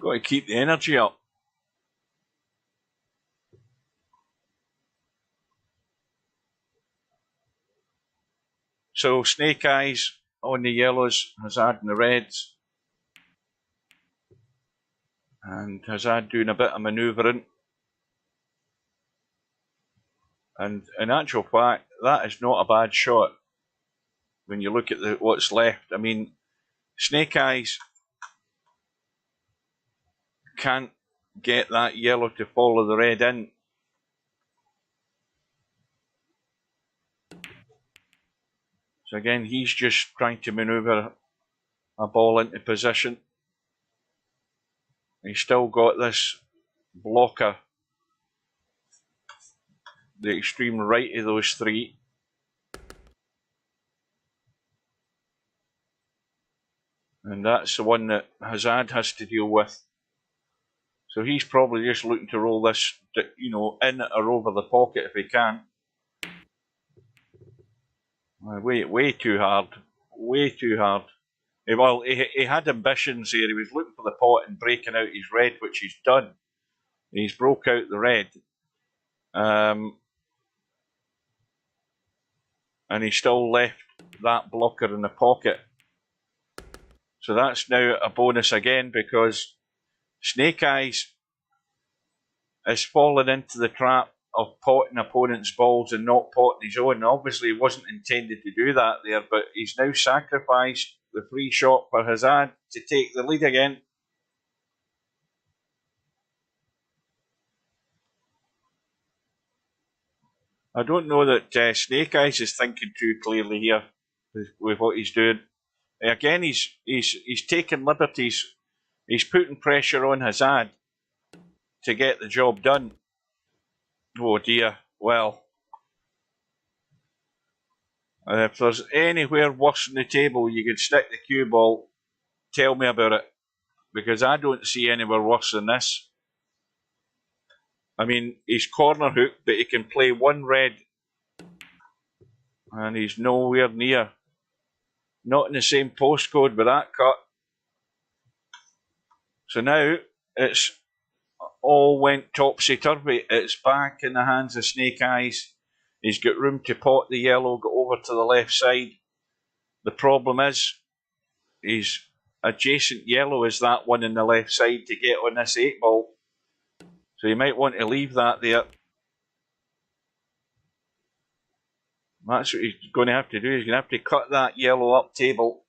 Speaker 2: Got to keep the energy up. So Snake Eyes on the yellows, HAZAD on the reds. And HAZAD doing a bit of manoeuvring. And in actual fact, that is not a bad shot when you look at what's left. I mean, Snake Eyes can't get that yellow to follow the red in. So again, he's just trying to manoeuvre a ball into position. He's still got this blocker, the extreme right of those 3. And that's the one that HAZAD has to deal with. So he's probably just looking to roll this, in or over the pocket if he can. Way too hard. Way too hard. Well, he had ambitions here. He was looking for the pot and breaking out his red, which he's done. He's broke out the red. And he still left that blocker in the pocket. So that's now a bonus again because Snake Eyes is falling into the trap of potting opponents' balls and not potting his own. Obviously, he wasn't intended to do that there, but he's now sacrificed the free shot for HAZAD to take the lead again. I don't know that Snake Eyes is thinking too clearly here with what he's doing. Again, he's taking liberties. He's putting pressure on HAZAD to get the job done. Oh dear. Well, if there's anywhere worse in the table you could stick the cue ball, tell me about it. Because I don't see anywhere worse than this. I mean, he's corner hook, but he can play one red. And he's nowhere near. Not in the same postcode with that cut. So now it's all went topsy-turvy. It's back in the hands of Snake Eyes. He's got room to pot the yellow, go over to the left side. The problem is, his adjacent yellow is that one in the left side to get on this 8 ball. So you might want to leave that there. That's what he's going to have to do. He's going to have to cut that yellow up table.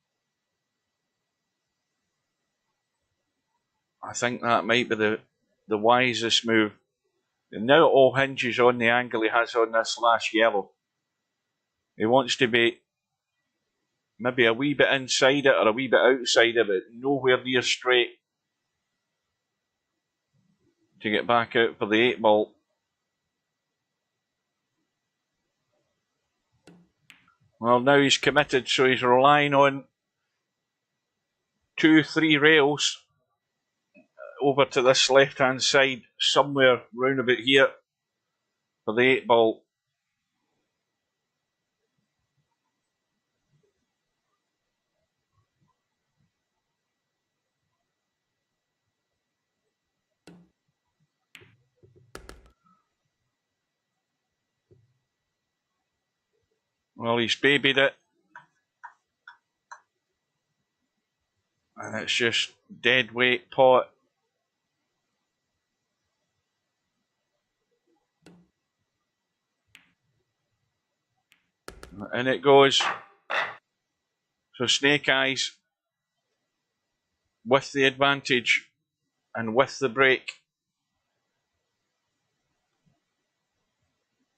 Speaker 2: I think that might be the wisest move. And now it all hinges on the angle he has on this last yellow. He wants to be maybe a wee bit inside it or a wee bit outside of it, nowhere near straight to get back out for the 8 ball. Well, now he's committed, so he's relying on 2-3 rails over to this left-hand side, somewhere round about here for the 8 ball. Well, he's babied it. And it's just dead weight pot. And it goes. So Snake Eyes with the advantage and with the break.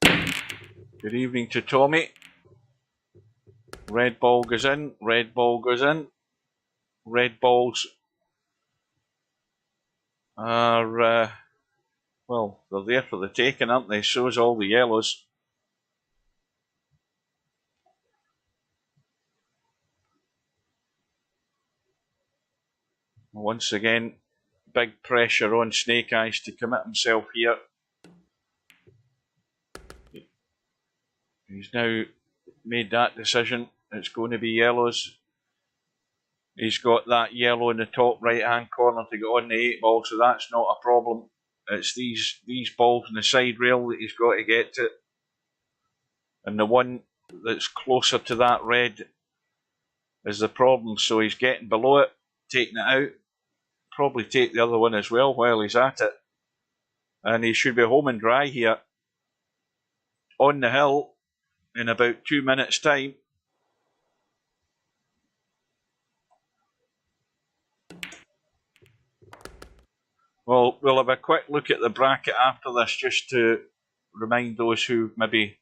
Speaker 2: Good evening to Tommy. Red ball goes in, red ball goes in. Red balls are, well, they're there for the taking, aren't they? So is all the yellows. Once again, big pressure on Snake Eyes to commit himself here. He's now made that decision. It's going to be yellows. He's got that yellow in the top right hand corner to get on the 8 ball, so that's not a problem. It's these balls on the side rail that he's got to get to. And the one that's closer to that red is the problem, so he's getting below it, taking it out. Probably take the other one as well while he's at it. And he should be home and dry here on the hill in about 2 minutes' time. Well, we'll have a quick look at the bracket after this just to remind those who maybe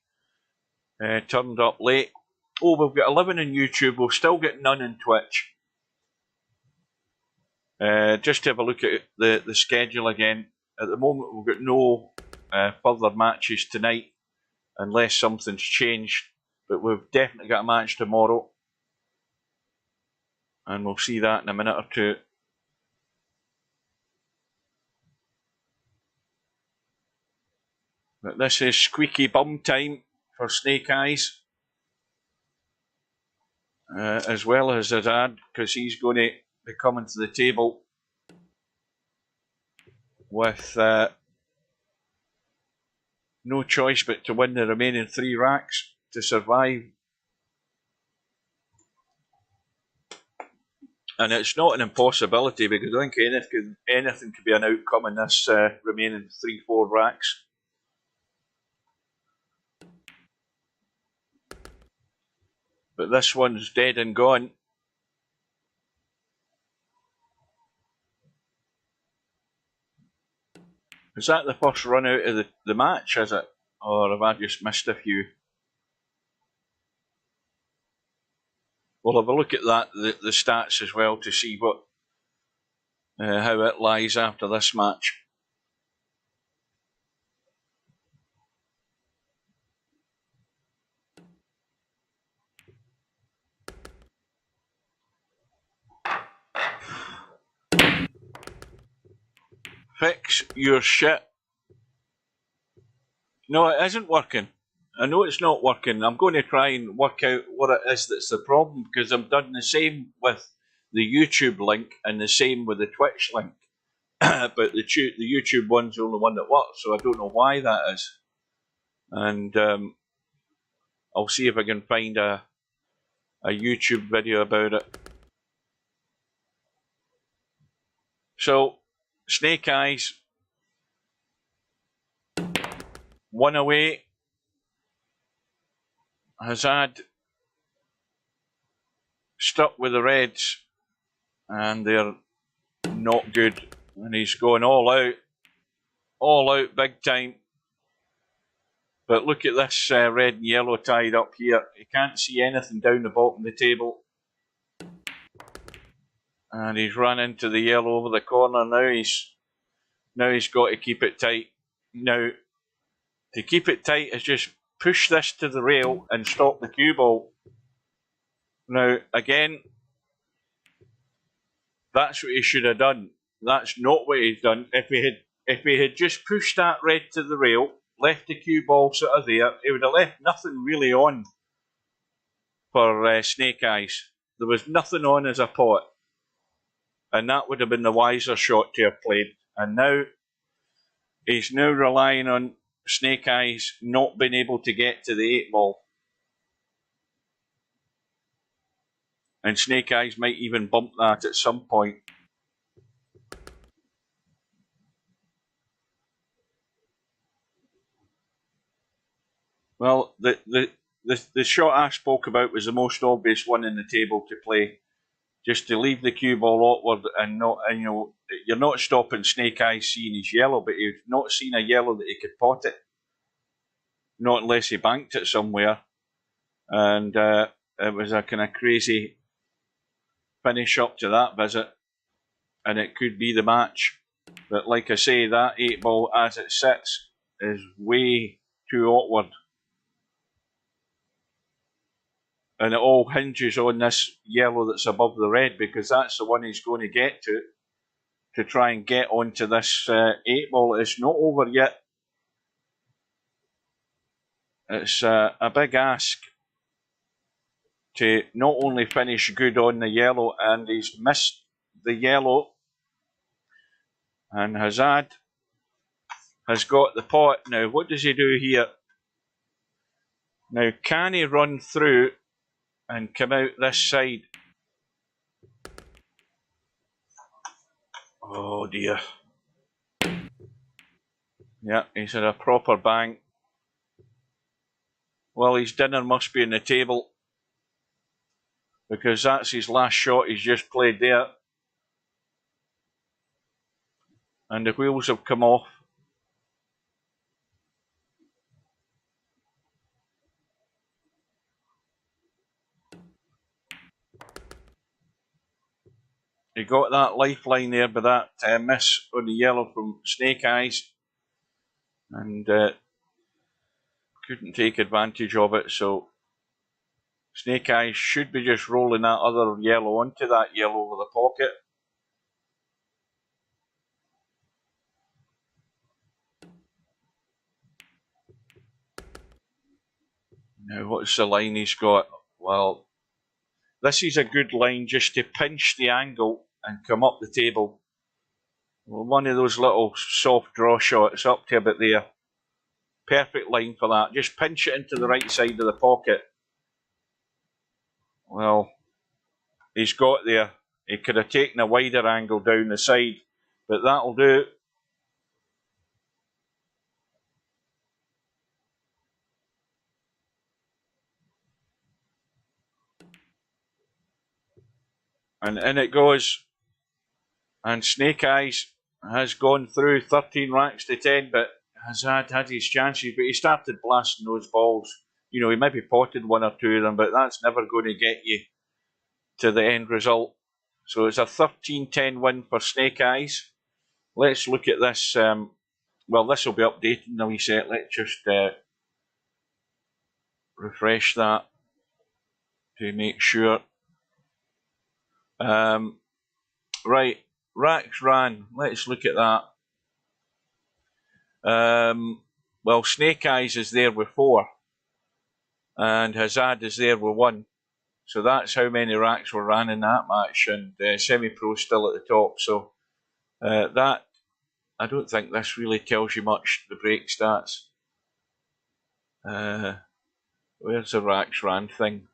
Speaker 2: turned up late. Oh, we've got 11 on YouTube. We'll still get none on Twitch. Just to have a look at the schedule again. At the moment, we've got no further matches tonight unless something's changed. But we've definitely got a match tomorrow. And we'll see that in a minute or two. But this is squeaky bum time for Snake Eyes. As well as HAZAD, because he's going to be coming to the table with no choice but to win the remaining 3 racks to survive. And it's not an impossibility, because I think anything could be an outcome in this remaining 3-4 racks. But this one's dead and gone. Is that the first run out of the match, is it? Or have I just missed a few? We'll have a look at that, the stats as well, to see what how it lies after this match. Fix your shit. No, it isn't working. I know it's not working. I'm going to try and work out what it is that's the problem, because I've done the same with the YouTube link and the same with the Twitch link. but the YouTube one's the only one that works, so I don't know why that is. And I'll see if I can find a YouTube video about it. So, Snake Eyes, 1 away. HAZAD stuck with the Reds, and they're not good. And he's going all out big time. But look at this red and yellow tied up here. You can't see anything down the bottom of the table. And he's run into the yellow over the corner. Now he's got to keep it tight. Now, to keep it tight is just push this to the rail and stop the cue ball. Now, again, that's what he should have done. That's not what he's done. If he had just pushed that red to the rail, left the cue ball sort of there, he would have left nothing really on for Snake Eyes. There was nothing on as a pot. And that would have been the wiser shot to have played. And now, he's now relying on Snake Eyes not being able to get to the 8 ball. And Snake Eyes might even bump that at some point. Well, the shot I spoke about was the most obvious one in the table to play. Just to leave the cue ball awkward and you're not stopping Snake Eyes seeing his yellow, but he's not seen a yellow that he could pot it. Not unless he banked it somewhere. And it was a kind of crazy finish up to that visit. And it could be the match. But like I say, that 8 ball as it sits is way too awkward. And it all hinges on this yellow that's above the red, because that's the one he's going to get to try and get onto this 8 ball. It's not over yet. It's a big ask to not only finish good on the yellow, and he's missed the yellow. And HAZAD has got the pot. Now, what does he do here? Now, can he run through and come out this side? Oh dear. Yeah, he's had a proper bang. Well, his dinner must be on the table, because that's his last shot he's just played there. And the wheels have come off. He got that lifeline there by that miss on the yellow from Snake Eyes, and couldn't take advantage of it. So Snake Eyes should be just rolling that other yellow onto that yellow over the pocket. Now, what's the line he's got? Well, this is a good line just to pinch the angle and come up the table. Well, one of those little soft draw shots up to about there. Perfect line for that. Just pinch it into the right side of the pocket. Well, he's got there. He could have taken a wider angle down the side, but that'll do. And in it goes. And Snake Eyes has gone through 13 racks to 10, but has had his chances. But he started blasting those balls. You know, he maybe potted one or two of them, but that's never going to get you to the end result. So it's a 13-10 win for Snake Eyes. Let's look at this. Well, this will be updated in a wee set. Let's just refresh that to make sure. Right, racks ran. Let's look at that. Well, Snake Eyes is there with 4, and HAZAD is there with 1. So that's how many racks were ran in that match, and Semi-Pro still at the top. So that I don't think this really tells you much, the break stats. Where's the Racks Ran thing?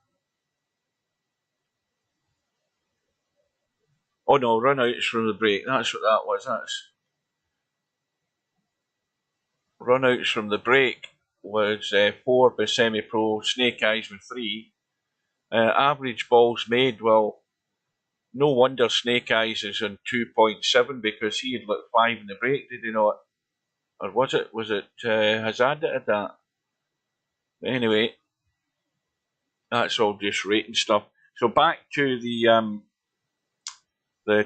Speaker 2: Oh no, run-outs from the break. That's what that was. That's run-outs from the break was 4 by semi-pro, Snake Eyes with 3. Average balls made, well, no wonder Snake Eyes is on 2.7 because he had like 5 in the break, did he not? Or was it HAZAD that had that? But anyway, that's all just rating stuff. So back to the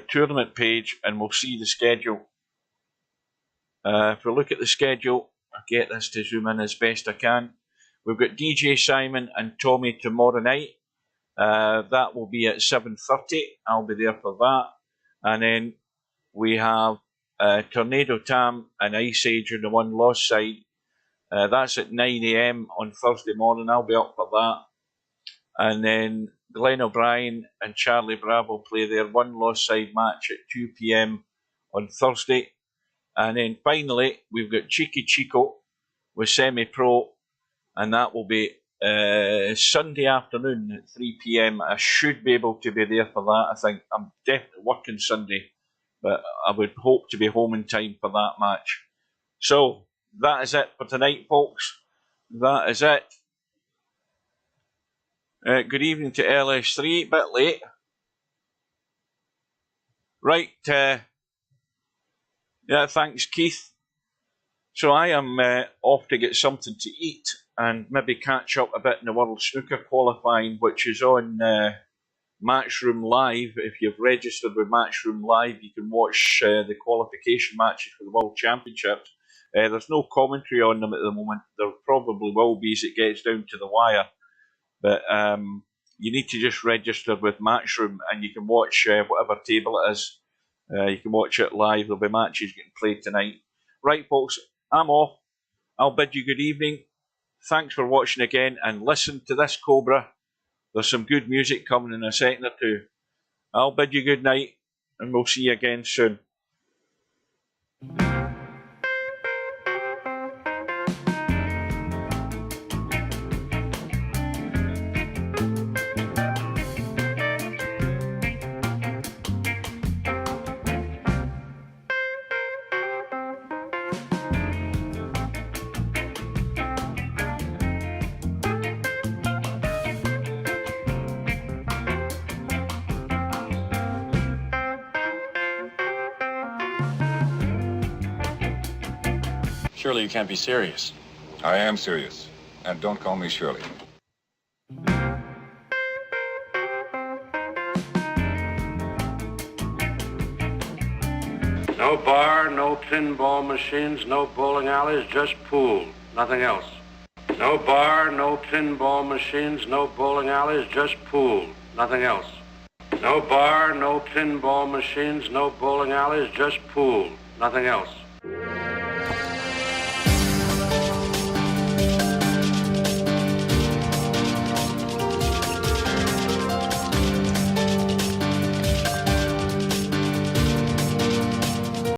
Speaker 2: tournament page, and we'll see the schedule. If we look at the schedule, I'll get this to zoom in as best I can. We've got DJ Simon and Tommy tomorrow night. That will be at 7:30. I'll be there for that. And then we have Tornado Tam and Ice Age on the one loss side. That's at 9 AM on Thursday morning. I'll be up for that. And then Glenn O'Brien and Charlie Bravo play their one loss side match at 2 PM on Thursday. And then finally, we've got Cheeky Chico with semi-pro, and that will be Sunday afternoon at 3 PM. I should be able to be there for that. I think I'm definitely working Sunday, but I would hope to be home in time for that match. So that is it for tonight, folks. That is it. Good evening to LS3. Bit late. Right. Yeah, thanks, Keith. So I am off to get something to eat and maybe catch up a bit in the World Snooker qualifying, which is on Matchroom Live. If you've registered with Matchroom Live, you can watch the qualification matches for the World Championships. There's no commentary on them at the moment. There probably will be as it gets down to the wire. But you need to just register with Matchroom and you can watch whatever table it is. You can watch it live. There'll be matches getting played tonight. Right, folks, I'm off. I'll bid you good evening. Thanks for watching again, and listen to this, Cobra. There's some good music coming in a second or two. I'll bid you good night, and we'll see you again soon.
Speaker 3: Surely you can't be serious.
Speaker 4: I am serious. And don't call me Shirley.
Speaker 5: No bar, no pinball machines, no bowling alleys, just pool, nothing else. No bar, no pinball machines, no bowling alleys, just pool, nothing else. No bar, no pinball machines, no bowling alleys, just pool, nothing else.